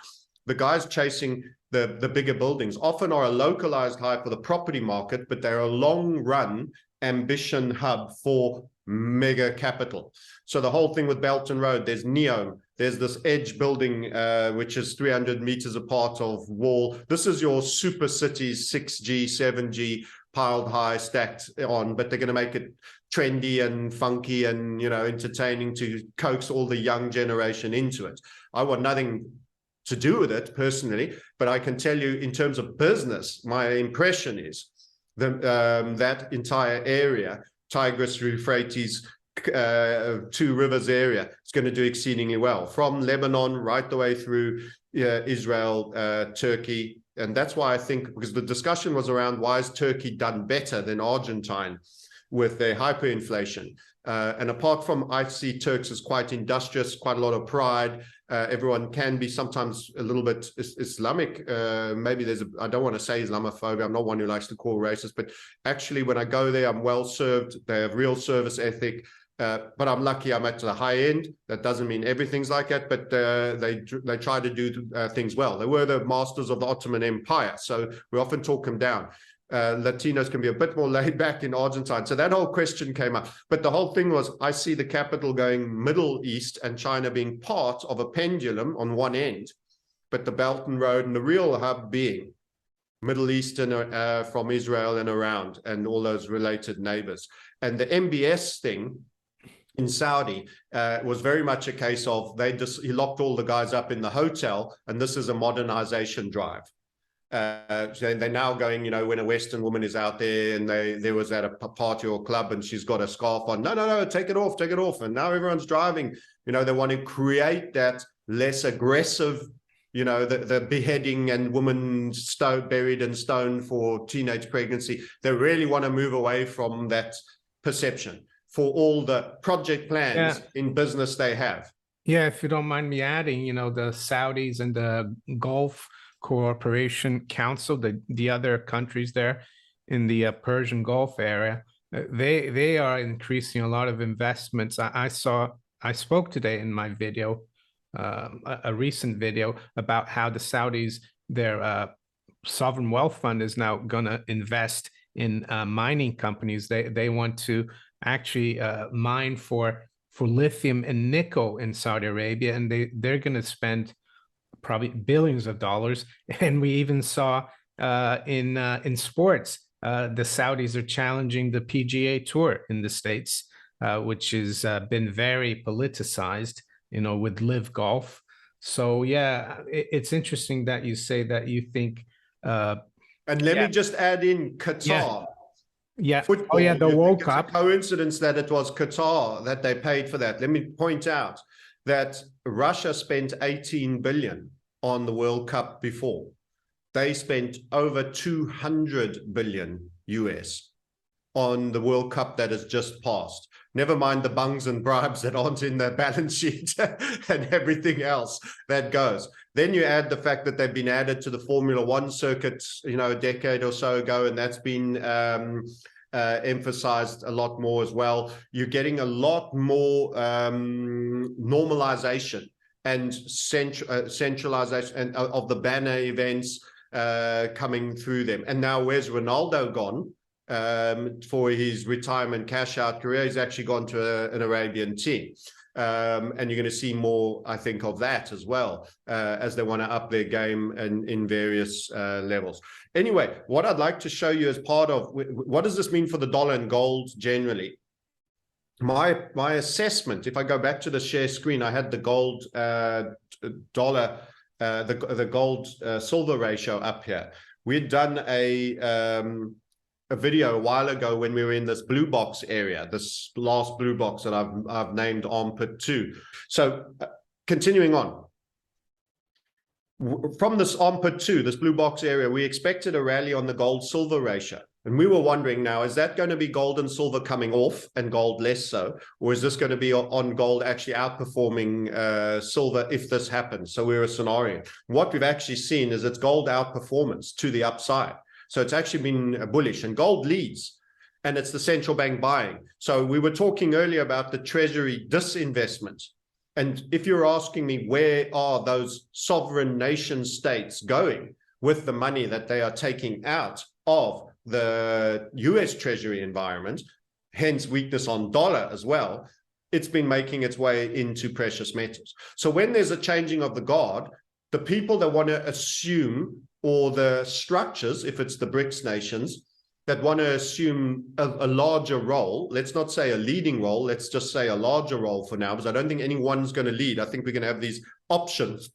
The guys chasing the bigger buildings often are a localized high for the property market, but they're a long run ambition hub for mega capital. So the whole thing with Belt and Road, there's NEOM, there's this edge building, which is 300 meters apart of wall. This is your super cities, 6G, 7G, piled high, stacked on, but they're going to make it trendy and funky and, entertaining to coax all the young generation into it. I want nothing to do with it personally, but I can tell you in terms of business, my impression is that entire area, Tigris, Euphrates, Two Rivers area, is going to do exceedingly well, from Lebanon right the way through Israel, Turkey. And that's why I think, because the discussion was around why is Turkey done better than Argentine with their hyperinflation. And apart from, I see Turks as quite industrious, quite a lot of pride. Everyone can be sometimes a little bit Islamic. Maybe I don't want to say Islamophobia. I'm not one who likes to call racist, but actually when I go there, I'm well served. They have real service ethic. But I'm lucky I'm at the high end. That doesn't mean everything's like that, but they try to do things well. They were the masters of the Ottoman Empire, so we often talk them down. Latinos can be a bit more laid back in Argentine. So that whole question came up. But the whole thing was, I see the capital going Middle East and China being part of a pendulum on one end, but the Belt and Road and the real hub being Middle East and from Israel and around and all those related neighbors. And the MBS thing in Saudi was very much a case of he locked all the guys up in the hotel, and this is a modernization drive. So they're now going, when a Western woman is out there and there was at a party or club and she's got a scarf on, no, take it off. And now everyone's driving, they want to create that less aggressive, the beheading and women buried in stone for teenage pregnancy. They really want to move away from that perception for all the project plans in business they have. Yeah, if you don't mind me adding, the Saudis and the Gulf Cooperation Council, the other countries there in the Persian Gulf area, they are increasing a lot of investments. I spoke today in my video, a recent video, about how the Saudis, their sovereign wealth fund, is now going to invest in mining companies. They want to actually mine for lithium and nickel in Saudi Arabia, and they're going to spend probably billions of dollars. And we even saw in sports, the Saudis are challenging the PGA Tour in the States, which has been very politicized, with Live Golf. So yeah, it's interesting that you say that you think. And let me just add in Qatar. Yeah. Football. Oh yeah, the World Cup. It's a coincidence that it was Qatar that they paid for that. Let me point out that Russia spent 18 billion on the World Cup before. they spent over 200 billion US on the World Cup that has just passed. Never mind the bungs and bribes that aren't in their balance sheet and everything else that goes. Then you add the fact that they've been added to the Formula One circuit, a decade or so ago, and that's been emphasized a lot more as well. You're getting a lot more normalization and centralization of the banner events coming through them. And now where's Ronaldo gone? For his retirement cash out career, he's actually gone to an Arabian team. And you're going to see more, I think, of that as well, as they want to up their game in various levels. Anyway, what I'd like to show you as part of what does this mean for the dollar and gold generally? My assessment, if I go back to the share screen, I had the gold dollar, the gold silver ratio up here. We'd done a video a while ago when we were in this blue box area, this last blue box that I've named armpit 2. So continuing on. From this armpit 2, this blue box area, we expected a rally on the gold silver ratio. And we were wondering now, is that going to be gold and silver coming off and gold less so? Or is this going to be on gold actually outperforming silver if this happens? So we're a scenario. What we've actually seen is it's gold outperformance to the upside. So it's actually been bullish, and gold leads, and it's the central bank buying. So we were talking earlier about the Treasury disinvestment. And if you're asking me, where are those sovereign nation states going with the money that they are taking out of the US Treasury environment, hence weakness on dollar as well, it's been making its way into precious metals. So when there's a changing of the guard, the people that want to assume, or the structures, if it's the BRICS nations, that want to assume a larger role, let's not say a leading role, let's just say a larger role for now, because I don't think anyone's going to lead. I think we're going to have these options.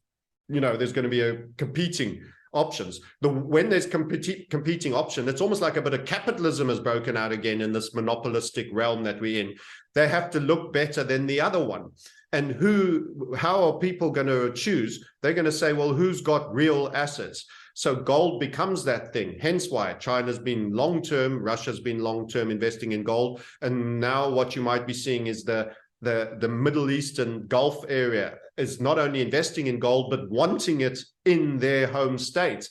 There's going to be a competing options. When there's competing option, it's almost like a bit of capitalism has broken out again in this monopolistic realm that we're in. They have to look better than the other one. And how are people going to choose? They're going to say, well, who's got real assets? So gold becomes that thing, hence why China's been long-term, Russia's been long-term investing in gold. And now what you might be seeing is the Middle Eastern Gulf area is not only investing in gold, but wanting it in their home state,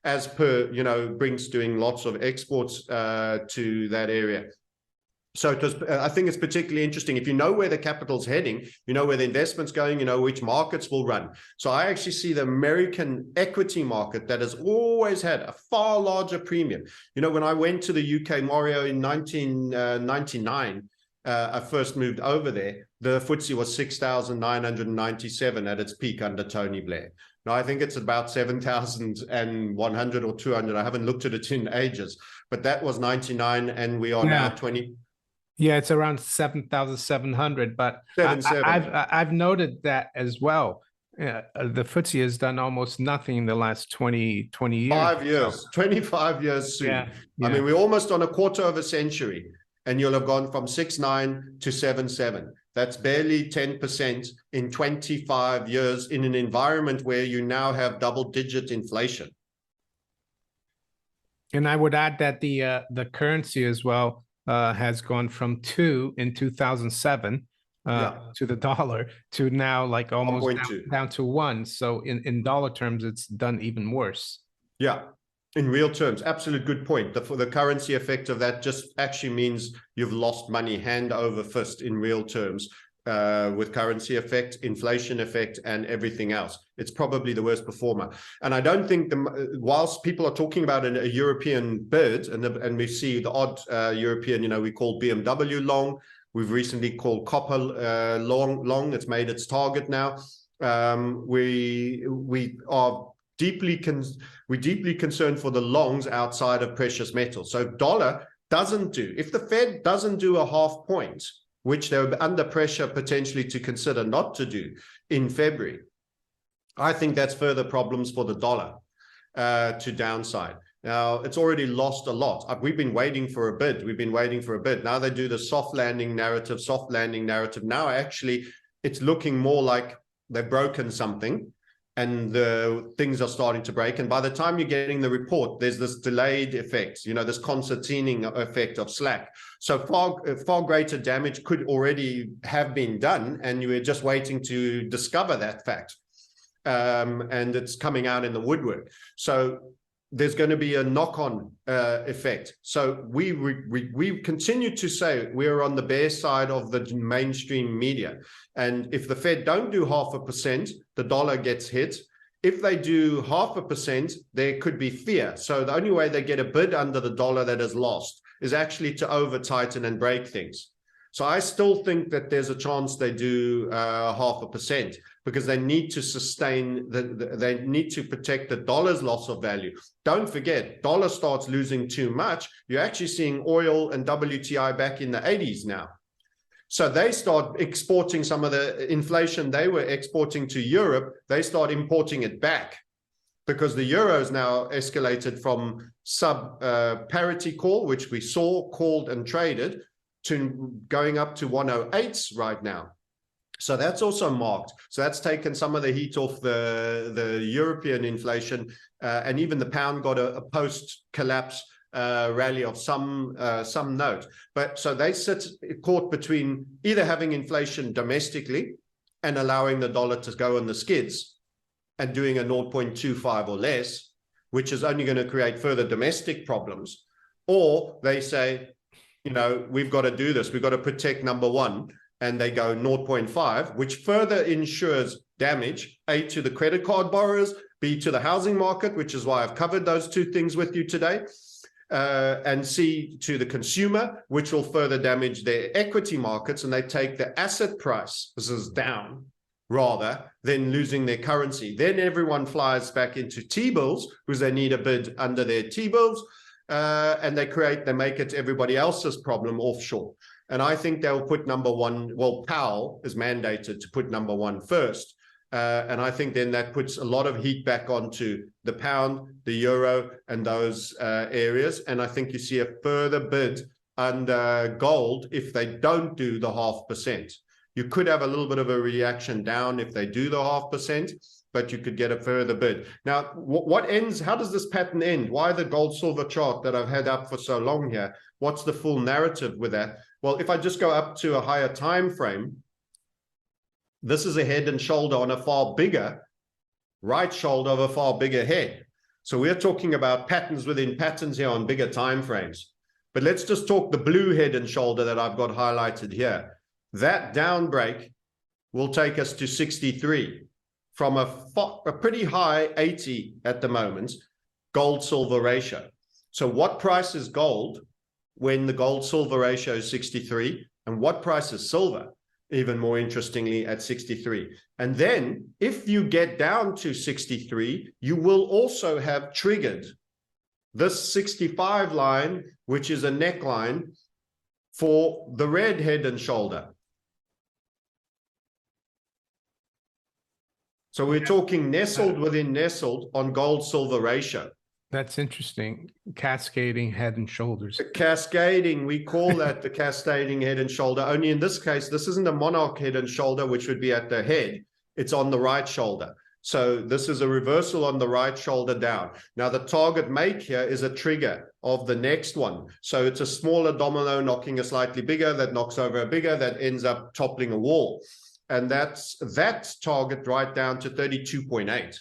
as per, Brinks doing lots of exports to that area. So I think it's particularly interesting. If you know where the capital's heading, you know where the investment's going, you know which markets will run. So I actually see the American equity market that has always had a far larger premium. When I went to the UK, Mario, in 1999, I first moved over there, the FTSE was 6,997 at its peak under Tony Blair. Now, I think it's about 7,100 or 200. I haven't looked at it in ages, but that was 99, and we are now 20. Yeah, it's around 7,700, but I've noted that as well. The FTSE has done almost nothing in the last 20 years. 5 years, 25 years soon. Yeah. I mean, we're almost on a quarter of a century, and you'll have gone from 6.9 to 7.7. That's barely 10% in 25 years in an environment where you now have double-digit inflation. And I would add that the currency as well has gone from 2 in 2007 to the dollar to now like almost down to 1. So in dollar terms, it's done even worse. Yeah. In real terms, absolute good point. The currency effect of that just actually means you've lost money hand over fist in real terms, with currency effect, inflation effect, and everything else. It's probably the worst performer. And I don't think, whilst people are talking about a European bid, and we see the odd European, we call BMW long, we've recently called copper long, it's made its target now. We are deeply concerned for the longs outside of precious metals. So if dollar doesn't do, if the Fed doesn't do a half point, which they're under pressure potentially to consider not to do in February, I think that's further problems for the dollar to downside. Now, it's already lost a lot. We've been waiting for a bid. Now they do the soft landing narrative. Now, actually, it's looking more like they've broken something. and the things are starting to break. And by the time you're getting the report, there's this delayed effect, this concertining effect of slack. So far greater damage could already have been done, and you were just waiting to discover that fact. And it's coming out in the woodwork. So there's going to be a knock-on effect. So we continue to say we're on the bear side of the mainstream media. And if the Fed don't do 0.5%, the dollar gets hit. If they do 0.5%, there could be fear. So the only way they get a bid under the dollar that is lost is actually to over-tighten and break things. So I still think that there's a chance they do 0.5%, because they need to sustain, they need to protect the dollar's loss of value. Don't forget, dollar starts losing too much, you're actually seeing oil and WTI back in the 80s now. So they start exporting some of the inflation they were exporting to Europe, they start importing it back, because the euro's now escalated from sub-parity call, which we saw, called and traded, to going up to 108s right now. So that's also marked. So that's taken some of the heat off the European inflation, and even the pound got a post-collapse rally of some note. But so they sit caught between either having inflation domestically and allowing the dollar to go on the skids and doing a 0.25 or less, which is only going to create further domestic problems, or they say, we've got to do this. We've got to protect number one. And they go 0.5, which further ensures damage, A, to the credit card borrowers, B, to the housing market, which is why I've covered those two things with you today, and C, to the consumer, which will further damage their equity markets, and they take the asset price, this is down, rather than losing their currency. Then everyone flies back into T-bills, because they need a bid under their T-bills, and they make it everybody else's problem offshore. And I think they'll put number one, well, Powell is mandated to put number one first. And I think then that puts a lot of heat back onto the pound, the euro, and those areas. And I think you see a further bid under gold if they don't do the 0.5%. You could have a little bit of a reaction down if they do the 0.5%, but you could get a further bid. Now, what ends? How does this pattern end? Why the gold-silver chart that I've had up for so long here? What's the full narrative with that? Well, if I just go up to a higher time frame, this is a head and shoulder on a far bigger right shoulder of a far bigger head. So we're talking about patterns within patterns here on bigger time frames. But let's just talk the blue head and shoulder that I've got highlighted here. That down break will take us to 63 from a pretty high 80 at the moment, gold-silver ratio. So what price is gold when the gold-silver ratio is 63? And what price is silver, even more interestingly, at 63? And then if you get down to 63, you will also have triggered this 65 line, which is a neckline for the red head and shoulder. So we're talking nestled within nestled on gold-silver ratio. That's interesting. Cascading head and shoulders. The cascading, we call that the cascading head and shoulder. Only in this case, this isn't a monarch head and shoulder, which would be at the head. It's on the right shoulder. So this is a reversal on the right shoulder down. Now the target make here is a trigger of the next one. So it's a smaller domino knocking a slightly bigger, that knocks over a bigger, that ends up toppling a wall. And that's that target right down to 32.8.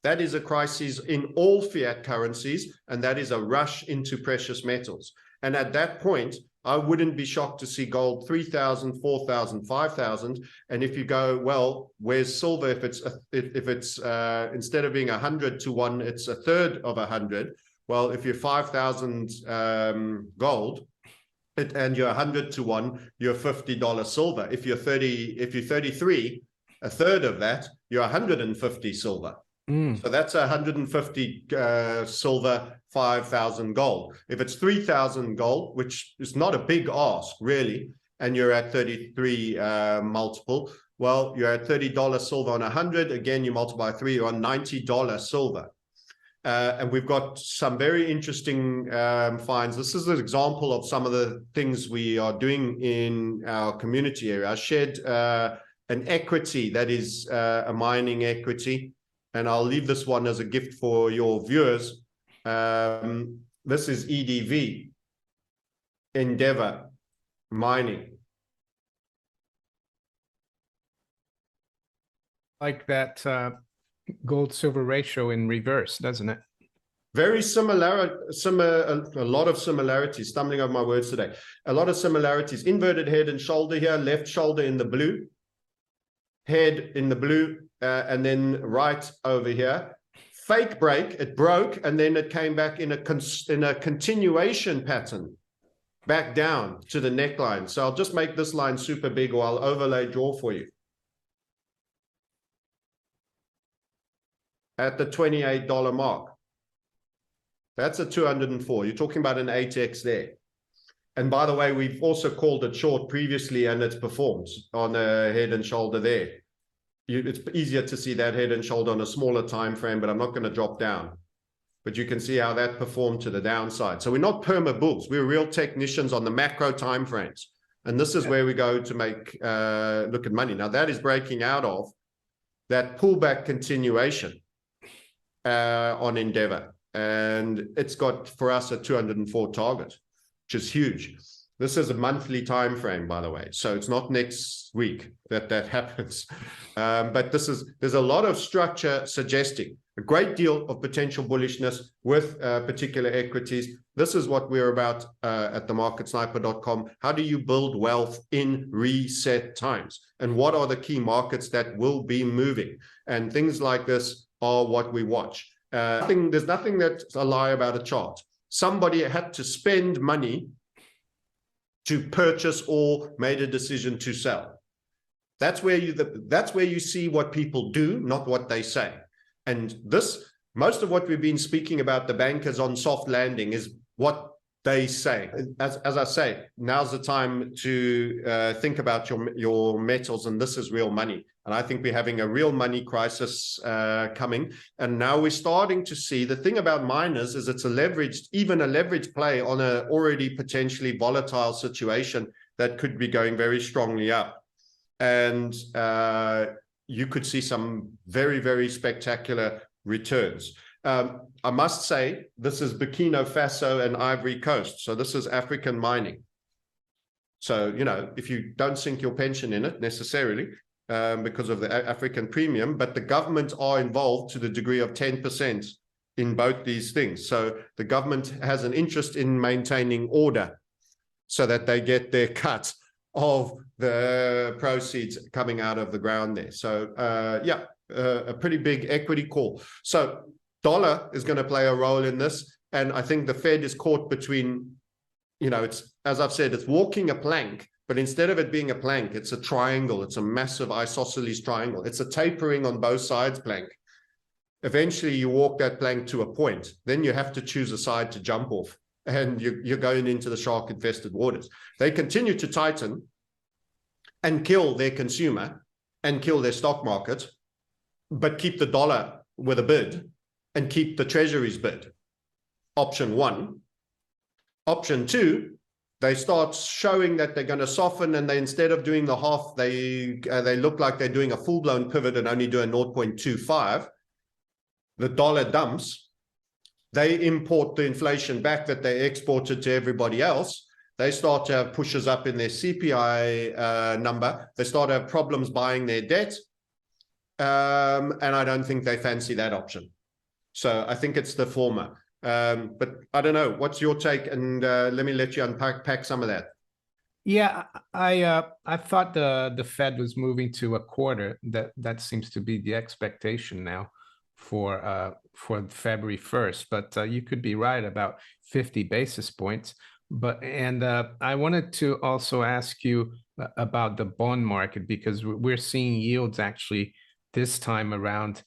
That is a crisis in all fiat currencies, and that is a rush into precious metals. And at that point, I wouldn't be shocked to see gold 3,000, 4,000, 5,000. And if you go, well, where's silver? If it's instead of being 100 to 1, it's a third of 100. Well, if you're 5,000 gold, and you're 100 to 1, you're $50 silver. If you're 33, a third of that, you're 150 silver. So that's 150 silver, 5,000 gold. If it's 3,000 gold, which is not a big ask really, and you're at 33 multiple, well, you're at $30 silver on 100. Again, you multiply 3, you're on $90 silver. And we've got some very interesting finds. This is an example of some of the things we are doing in our community area. I shared an equity that is a mining equity. and I'll leave this one as a gift for your viewers. This is EDV, Endeavour Mining. Like that gold silver ratio in reverse, doesn't it? Very similar, a lot of similarities, stumbling over my words today. A lot of similarities, inverted head and shoulder here, left shoulder in the blue, head in the blue, and then right over here. Fake break, it broke, and then it came back in a continuation pattern, back down to the neckline. So I'll just make this line super big, or I'll overlay draw for you. At the $28 mark. That's a 204. You're talking about an 8x there. And by the way, we've also called it short previously, and it's performed on a head and shoulder there. It's easier to see that head and shoulder on a smaller time frame, but I'm not going to drop down. But you can see how that performed to the downside. So we're not perma bulls. We're real technicians on the macro time frames. And this is where we go to make look at money. Now that is breaking out of that pullback continuation on Endeavour. And it's got for us a 204 target, which is huge. This is a monthly time frame, by the way, so it's not next week that happens. But there's a lot of structure suggesting a great deal of potential bullishness with particular equities. This is what we're about at themarketsniper.com. How do you build wealth in reset times? And what are the key markets that will be moving? And things like this are what we watch. There's nothing that's a lie about a chart. Somebody had to spend money to purchase or made a decision to sell. That's where you see what people do, not what they say. And most of what we've been speaking about, the bankers on soft landing, is what they say. As I say, now's the time to think about your metals, and this is real money. And I think we're having a real money crisis coming. And now we're starting to see, the thing about miners is it's even a leveraged play on a already potentially volatile situation that could be going very strongly up. And you could see some very, very spectacular returns. I must say, this is Burkina Faso and Ivory Coast. So this is African mining. So, if you don't sink your pension in it necessarily, because of the African premium, but the government are involved to the degree of 10% in both these things. So the government has an interest in maintaining order so that they get their cut of the proceeds coming out of the ground there. So a pretty big equity call. So dollar is going to play a role in this. And I think the Fed is caught between, it's, as I've said, it's walking a plank. But instead of it being a plank, it's a triangle. It's a massive isosceles triangle. It's a tapering on both sides plank. Eventually, you walk that plank to a point. Then you have to choose a side to jump off. And you're going into the shark-infested waters. They continue to tighten and kill their consumer and kill their stock market, but keep the dollar with a bid and keep the Treasuries bid. Option one. Option two, they start showing that they're going to soften, and they, instead of doing the half, they look like they're doing a full-blown pivot and only doing 0.25. The dollar dumps. They import the inflation back that they exported to everybody else. They start to have pushes up in their CPI number. They start to have problems buying their debt. And I don't think they fancy that option. So I think it's the former. But I don't know. What's your take? And let me let you unpack some of that. Yeah, I thought the Fed was moving to a quarter. That seems to be the expectation now for February 1st. But you could be right about 50 basis points. And I wanted to also ask you about the bond market, because we're seeing yields actually this time around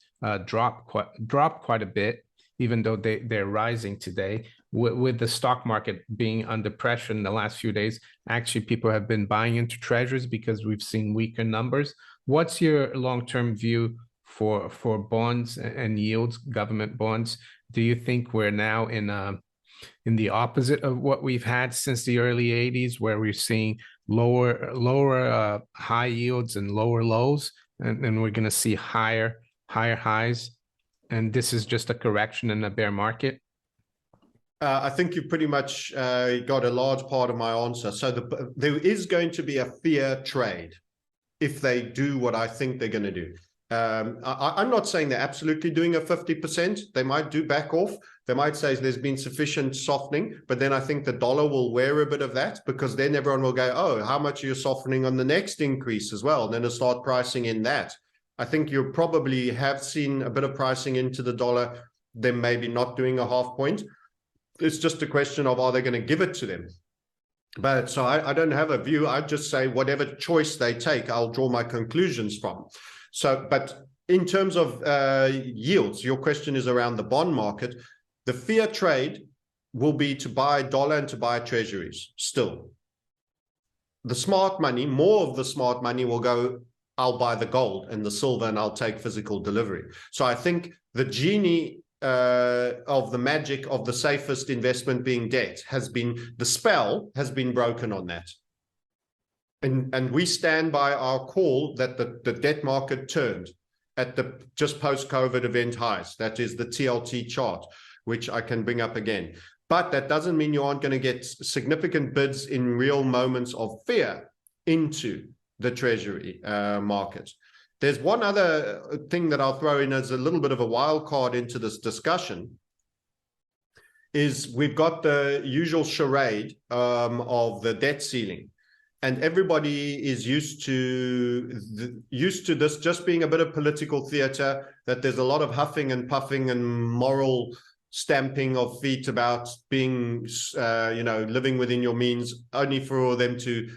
drop quite a bit, even though they're rising today. With the stock market being under pressure in the last few days, actually people have been buying into treasuries because we've seen weaker numbers. What's your long-term view for bonds and yields, government bonds? Do you think we're now in the opposite of what we've had since the early 80s, where we're seeing lower high yields and lower lows, and we're going to see higher highs and this is just a correction in a bear market? I think you pretty much got a large part of my answer. So there is going to be a fear trade if they do what I think they're going to do. I'm not saying they're absolutely doing a 50%. They might do back off. They might say there's been sufficient softening, but then I think the dollar will wear a bit of that, because then everyone will go, oh, how much are you softening on the next increase as well? And then they'll start pricing in that. I think you probably have seen a bit of pricing into the dollar, them maybe not doing a half point. It's just a question of, are they going to give it to them? But so I don't have a view. I just say whatever choice they take, I'll draw my conclusions from. So, but in terms of yields, your question is around the bond market. The fear trade will be to buy dollar and to buy treasuries still. The smart money, more of the smart money will go, I'll buy the gold and the silver and I'll take physical delivery. So I think the genie of the magic of the safest investment being debt has been, the spell has been broken on that. And we stand by our call that the debt market turned at the just post-COVID event highs. That is the TLT chart, which I can bring up again. But that doesn't mean you aren't going to get significant bids in real moments of fear into the Treasury market. There's one other thing that I'll throw in as a little bit of a wild card into this discussion, is we've got the usual charade of the debt ceiling. And everybody is used to this just being a bit of political theater, that there's a lot of huffing and puffing and moral stamping of feet about being, living within your means, only for them to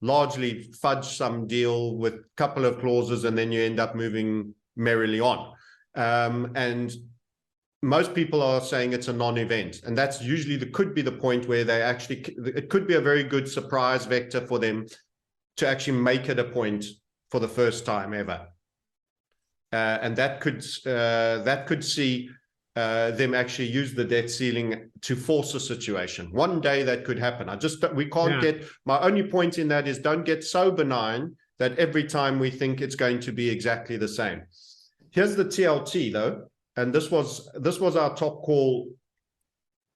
largely fudge some deal with a couple of clauses, and then you end up moving merrily on. And most people are saying it's a non-event, and that's usually could be the point where they actually, it could be a very good surprise vector for them to actually make it a point for the first time ever. And that could see them actually use the debt ceiling to force a situation. One day that could happen. We can't get, my only point in that is, don't get so benign that every time we think it's going to be exactly the same. Here's the TLT though, and this was our top call,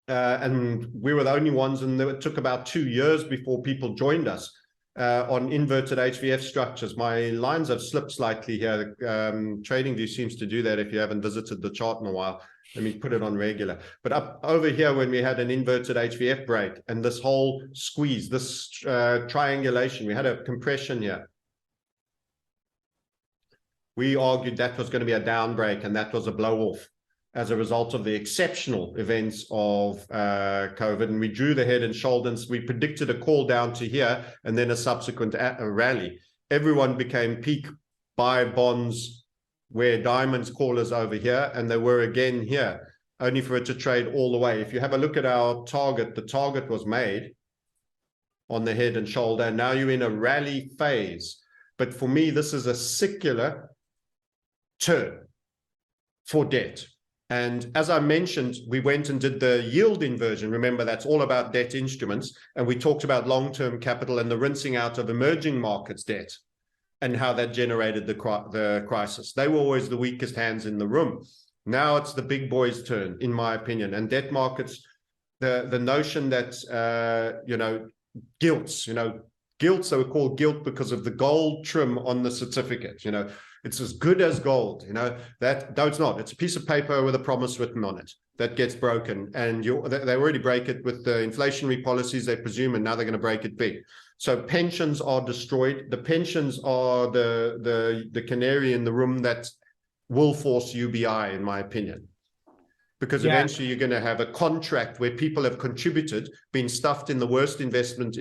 and we were the only ones, and it took about 2 years before people joined us on inverted HVF structures. My lines have slipped slightly here. TradingView seems to do that if you haven't visited the chart in a while. Let me put it on regular. But up over here, when we had an inverted HVF break and this whole squeeze, this triangulation, we had a compression here. We argued that was going to be a down break, and that was a blow off as a result of the exceptional events of COVID. And we drew the head and shoulders. We predicted a call down to here and then a subsequent rally. Everyone became peak buy bonds where diamonds callers over here, and they were again here, only for it to trade all the way. If you have a look at our target, the target was made on the head and shoulder, and now you're in a rally phase. But for me, this is a secular turn for debt. And as I mentioned, we went and did the yield inversion. Remember, that's all about debt instruments. And we talked about long-term capital and the rinsing out of emerging markets debt and how that generated the crisis. They were always the weakest hands in the room. Now it's the big boys' turn, in my opinion. And debt markets, the notion that, gilts, they were called gilt because of the gold trim on the certificate, it's as good as gold, no, it's not. It's a piece of paper with a promise written on it that gets broken, and they already break it with the inflationary policies they presume, and now they're going to break it big. So pensions are destroyed. The pensions are the canary in the room that will force UBI, in my opinion. Because eventually you're going to have a contract where people have contributed, been stuffed in the worst investment.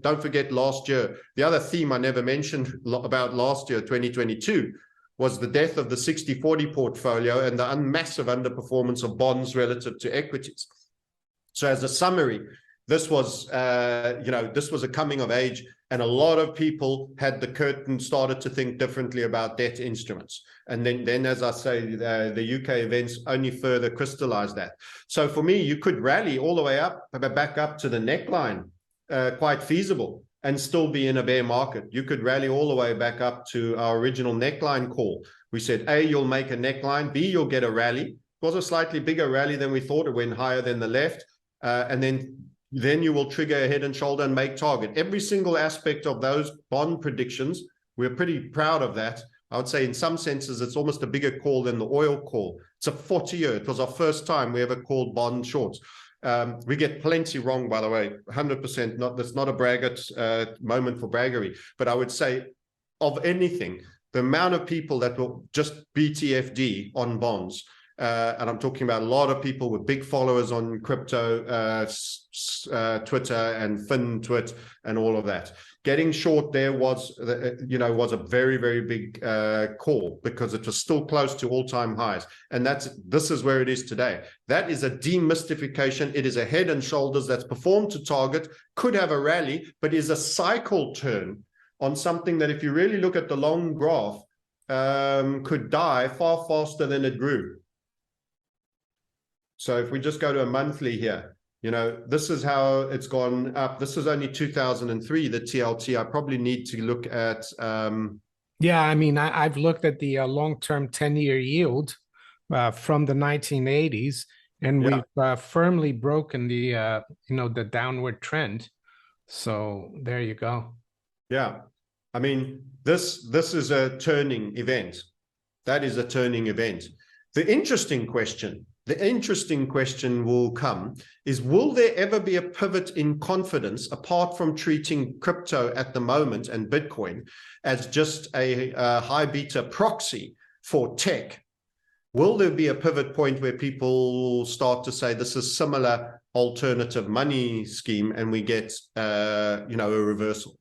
Don't forget last year, the other theme I never mentioned about last year, 2022, was the death of the 60-40 portfolio and the massive underperformance of bonds relative to equities. So as a summary, this was, this was a coming of age, and a lot of people had the curtain started to think differently about debt instruments. And then as I say, the UK events only further crystallized that. So for me, you could rally all the way up, back up to the neckline, quite feasible, and still be in a bear market. You could rally all the way back up to our original neckline call, We said, A, you'll make a neckline, B, you'll get a rally. It was a slightly bigger rally than we thought. It went higher than the left. And then you will trigger a head and shoulder and make target. Every single aspect of those bond predictions, we're pretty proud of that. I would say in some senses, it's almost a bigger call than the oil call. It's a 40-year. It was our first time we ever called bond shorts. We get plenty wrong, by the way, 100%. That's not a braggart moment for braggery. But I would say of anything, the amount of people that will just BTFD on bonds, and I'm talking about a lot of people with big followers on crypto, Twitter and FinTwit and all of that. Getting short there was a very, very big call because it was still close to all-time highs. And this is where it is today. That is a demystification. It is a head and shoulders that's performed to target, could have a rally, but is a cycle turn on something that, if you really look at the long graph, could die far faster than it grew. So if we just go to a monthly here, this is how it's gone up. This is only 2003, the TLT. I probably need to look at... Yeah, I mean, I've looked at the long-term 10-year yield from the 1980s, and we've firmly broken the, the downward trend. So there you go. Yeah. I mean, this is a turning event. That is a turning event. The interesting question will come is, will there ever be a pivot in confidence apart from treating crypto at the moment and Bitcoin as just a high beta proxy for tech? Will there be a pivot point where people start to say this is similar alternative money scheme and we get a reversal?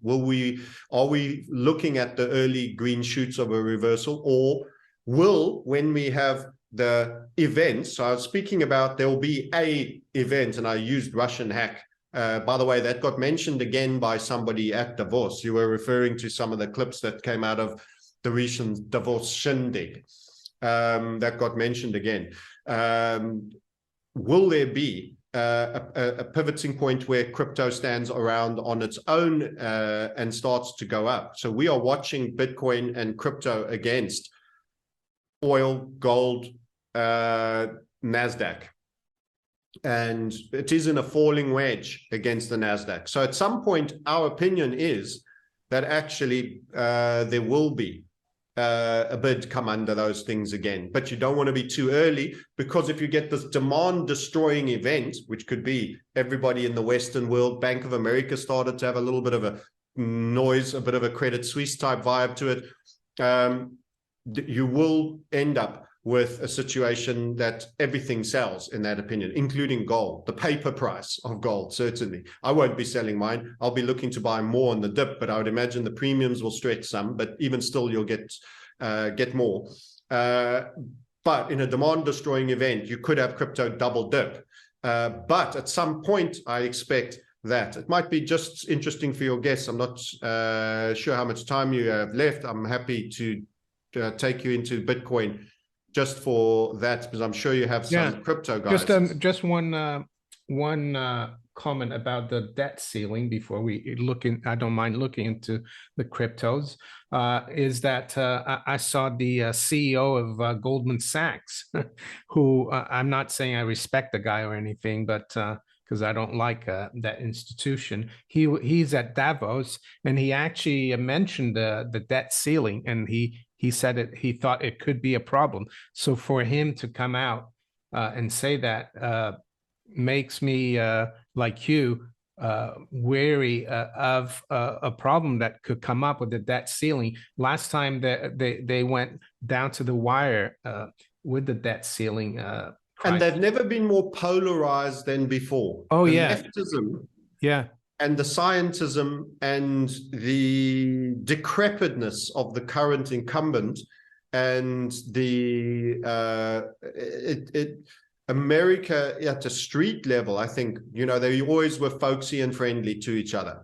Are we looking at the early green shoots of a reversal, or will, when we have the events, so I was speaking about there will be a event, and I used Russian hack. By the way, that got mentioned again by somebody at Davos. You were referring to some of the clips that came out of the recent Davos shindig. That got mentioned again. Will there be a pivoting point where crypto stands around on its own and starts to go up? So we are watching Bitcoin and crypto against oil, gold, NASDAQ. And it is in a falling wedge against the NASDAQ. So at some point, our opinion is that actually there will be a bid come under those things again. But you don't want to be too early, because if you get this demand destroying event, which could be everybody in the Western world, Bank of America started to have a little bit of a noise, a bit of a Credit Suisse type vibe to it, you will end up with a situation that everything sells, in that opinion, including gold, the paper price of gold, certainly. I won't be selling mine. I'll be looking to buy more on the dip, but I would imagine the premiums will stretch some, but even still, you'll get more. But in a demand-destroying event, you could have crypto double dip. But at some point, I expect that it might be just interesting for your guests. I'm not sure how much time you have left. I'm happy to take you into Bitcoin just for that, because I'm sure you have some crypto guys. Just one comment about the debt ceiling before we look in. I don't mind looking into the cryptos. Is that I saw the CEO of Goldman Sachs, who I'm not saying I respect the guy or anything, but because I don't like that institution. He's at Davos, and he actually mentioned the debt ceiling, and he said he thought it could be a problem. So for him to come out and say that makes me, like you, wary of a problem that could come up with the debt ceiling. Last time they went down to the wire with the debt ceiling. And they've never been more polarized than before. Oh, the yeah. leftism, yeah. And the scientism and the decrepitness of the current incumbent, and the America at a street level, I think, they always were folksy and friendly to each other.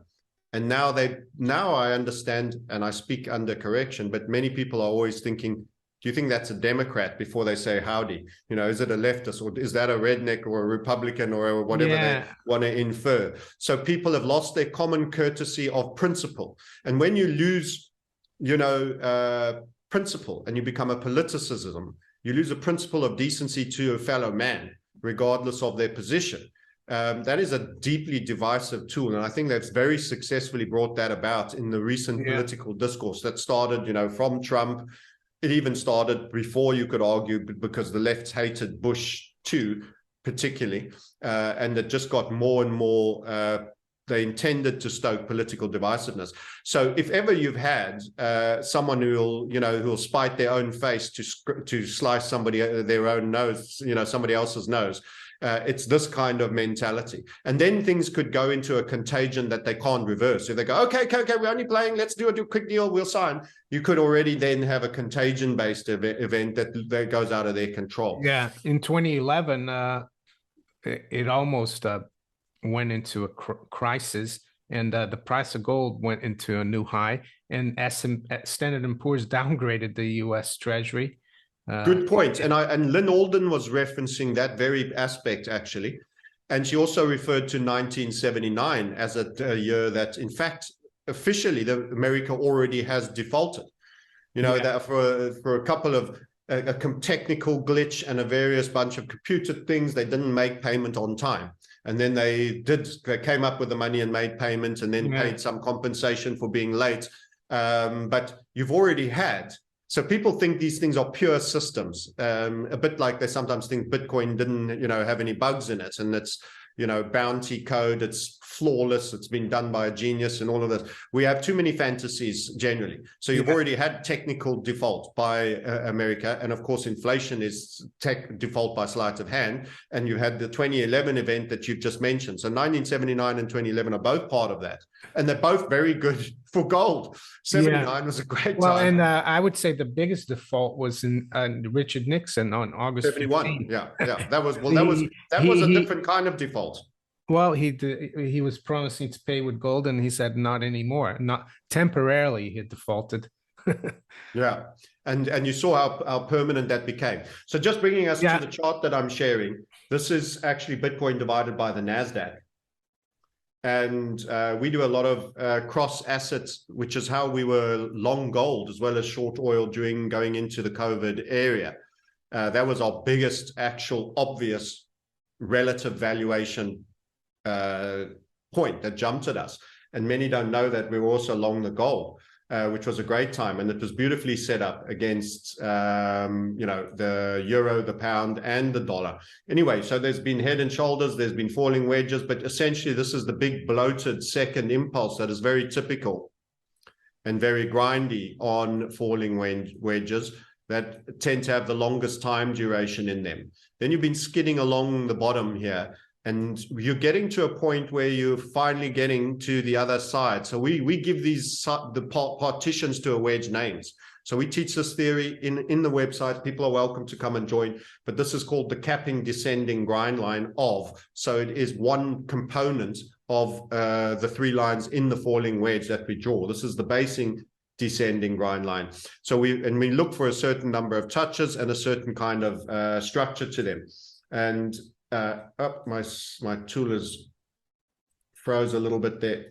And now I understand, and I speak under correction, but many people are always thinking, do you think that's a Democrat before they say howdy? Is it a leftist, or is that a redneck or a Republican or whatever they want to infer? So people have lost their common courtesy of principle. And when you lose, principle and you become a politicism, you lose a principle of decency to a fellow man, regardless of their position. That is a deeply divisive tool. And I think that's very successfully brought that about in the recent political discourse that started, from Trump. It even started before, you could argue, because the left hated Bush too, particularly. And it just got more and more, they intended to stoke political divisiveness. So if ever you've had someone who'll spite their own face to slice their own nose, somebody else's nose, it's this kind of mentality. And then things could go into a contagion that they can't reverse. If they go, okay, we're only playing, let's do a quick deal, we'll sign. You could already then have a contagion-based event that goes out of their control. Yeah, in 2011, it almost went into a crisis, and the price of gold went into a new high, and Standard & Poor's downgraded the U.S. Treasury. Good point. And Lynn Alden was referencing that very aspect, actually. And she also referred to 1979 as a year that, in fact, officially, America already has defaulted. That for a couple of a technical glitch and a various bunch of computer things, they didn't make payment on time. And then they came up with the money and made payment and then paid some compensation for being late. But you've already had. So people think these things are pure systems, a bit like they sometimes think Bitcoin didn't, have any bugs in it, and it's, bounty code, it's flawless, it's been done by a genius and all of this. We have too many fantasies generally. So you've already had technical default by America. And of course, inflation is tech default by sleight of hand. And you had the 2011 event that you've just mentioned. So 1979 and 2011 are both part of that. And they're both very good for gold. 79 was a great time. Well, and I would say the biggest default was in Richard Nixon on August 71. 15. Yeah. That was a different kind of default. Well, he was promising to pay with gold, and he said not anymore. Not temporarily, he defaulted. Yeah, and you saw how permanent that became. So just bringing us to the chart that I'm sharing, this is actually Bitcoin divided by the NASDAQ. And we do a lot of cross assets, which is how we were long gold as well as short oil going into the COVID area. That was our biggest actual obvious relative valuation point that jumped at us. And many don't know that we were also long the gold, which was a great time. And it was beautifully set up against, the euro, the pound, and the dollar. Anyway, so there's been head and shoulders, there's been falling wedges, but essentially this is the big bloated second impulse that is very typical and very grindy on falling wedges that tend to have the longest time duration in them. Then you've been skidding along the bottom here, and you're getting to a point where you're finally getting to the other side. So we give the partitions to a wedge names. So we teach this theory in the website. People are welcome to come and join, but this is called the capping descending grind line of. So it is one component of the three lines in the falling wedge that we draw. This is the basing descending grind line. So we look for a certain number of touches and a certain kind of structure to them. And my tool is froze a little bit there.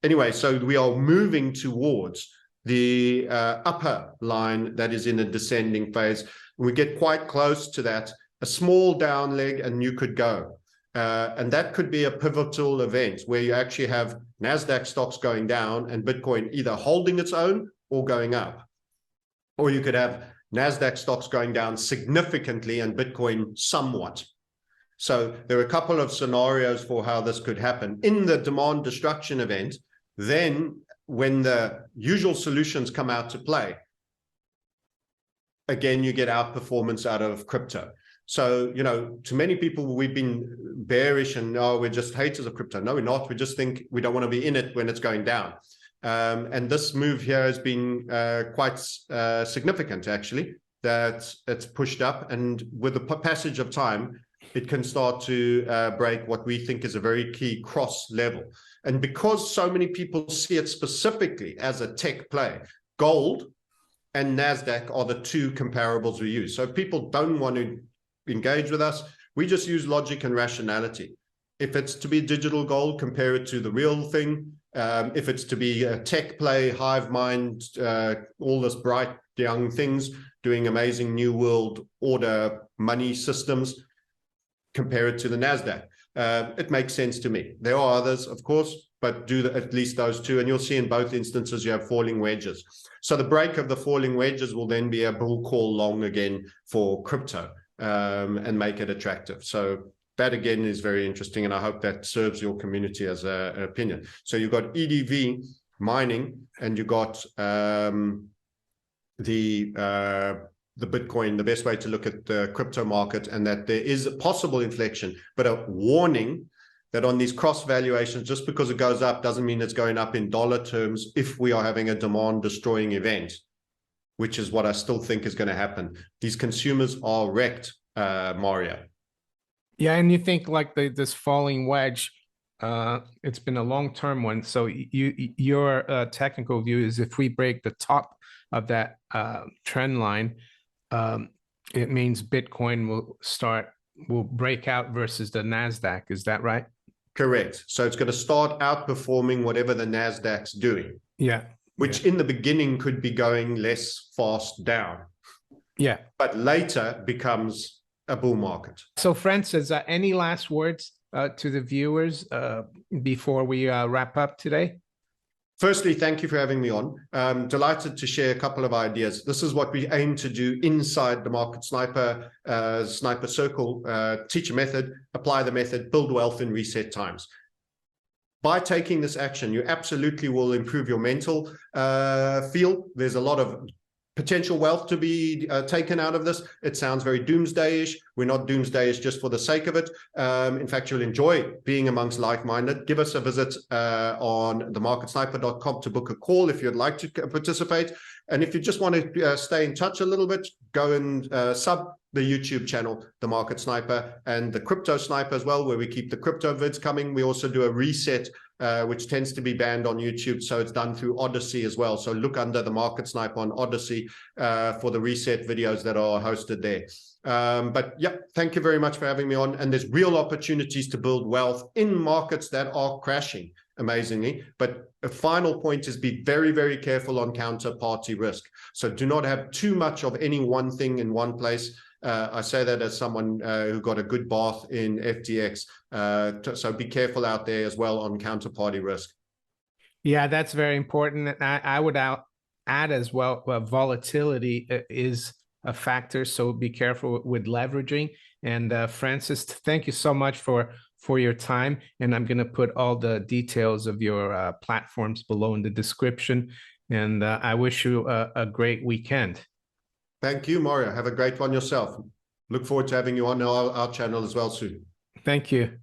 Anyway, so we are moving towards the upper line that is in a descending phase. We get quite close to that, a small down leg, and you could go. And that could be a pivotal event where you actually have NASDAQ stocks going down and Bitcoin either holding its own or going up. Or you could have NASDAQ stocks going down significantly and Bitcoin somewhat. So there are a couple of scenarios for how this could happen. In the demand destruction event, then when the usual solutions come out to play, again, you get outperformance out of crypto. So, to many people, we've been bearish and, we're just haters of crypto. No, we're not. We just think we don't want to be in it when it's going down. And this move here has been quite significant, actually, that it's pushed up. And with the passage of time, it can start to break what we think is a very key cross level. And because so many people see it specifically as a tech play, gold and NASDAQ are the two comparables we use. So if people don't want to engage with us, we just use logic and rationality. If it's to be digital gold, compare it to the real thing. If it's to be a tech play, hive mind, all this bright young things doing amazing new world order money systems, compare it to the NASDAQ. It makes sense to me. There are others, of course, but do at least those two. And you'll see in both instances, you have falling wedges. So the break of the falling wedges will then be a bull call long again for crypto and make it attractive. So that again is very interesting. And I hope that serves your community as an opinion. So you've got EDV mining and you got the Bitcoin, the best way to look at the crypto market, and that there is a possible inflection, but a warning that on these cross valuations, just because it goes up doesn't mean it's going up in dollar terms if we are having a demand destroying event, which is what I still think is going to happen. These consumers are wrecked, Mario. Yeah, and you think like this falling wedge, it's been a long-term one. So your technical view is if we break the top of that trend line, it means Bitcoin will break out versus the NASDAQ. Is that right? Correct. So it's going to start outperforming whatever the NASDAQ's doing. Yeah. Which in the beginning could be going less fast down. Yeah. But later becomes a bull market. So Francis, any last words to the viewers before we wrap up today? Firstly, thank you for having me on. Delighted to share a couple of ideas. This is what we aim to do inside the Market Sniper Sniper Circle. Teach a method, apply the method, build wealth in reset times. By taking this action, you absolutely will improve your mental field. There's a lot of potential wealth to be taken out of this. It sounds very doomsday-ish. We're not doomsday-ish just for the sake of it. In fact, you'll enjoy being amongst like-minded. Give us a visit on themarketsniper.com to book a call if you'd like to participate. And if you just want to stay in touch a little bit, go and sub the YouTube channel, The Market Sniper, and the Crypto Sniper as well, where we keep the crypto vids coming. We also do a reset, which tends to be banned on YouTube, so it's done through Odyssey as well. So look under the Market Sniper on Odyssey for the reset videos that are hosted there. But yeah, thank you very much for having me on. And there's real opportunities to build wealth in markets that are crashing, amazingly. But a final point is be very, very careful on counterparty risk. So do not have too much of any one thing in one place. I say that as someone who got a good bath in FTX. So be careful out there as well on counterparty risk. Yeah, that's very important. I would add as well, volatility is a factor. So be careful with leveraging. And Francis, thank you so much for your time. And I'm going to put all the details of your platforms below in the description. And I wish you a great weekend. Thank you, Mario. Have a great one yourself. Look forward to having you on our channel as well soon. Thank you.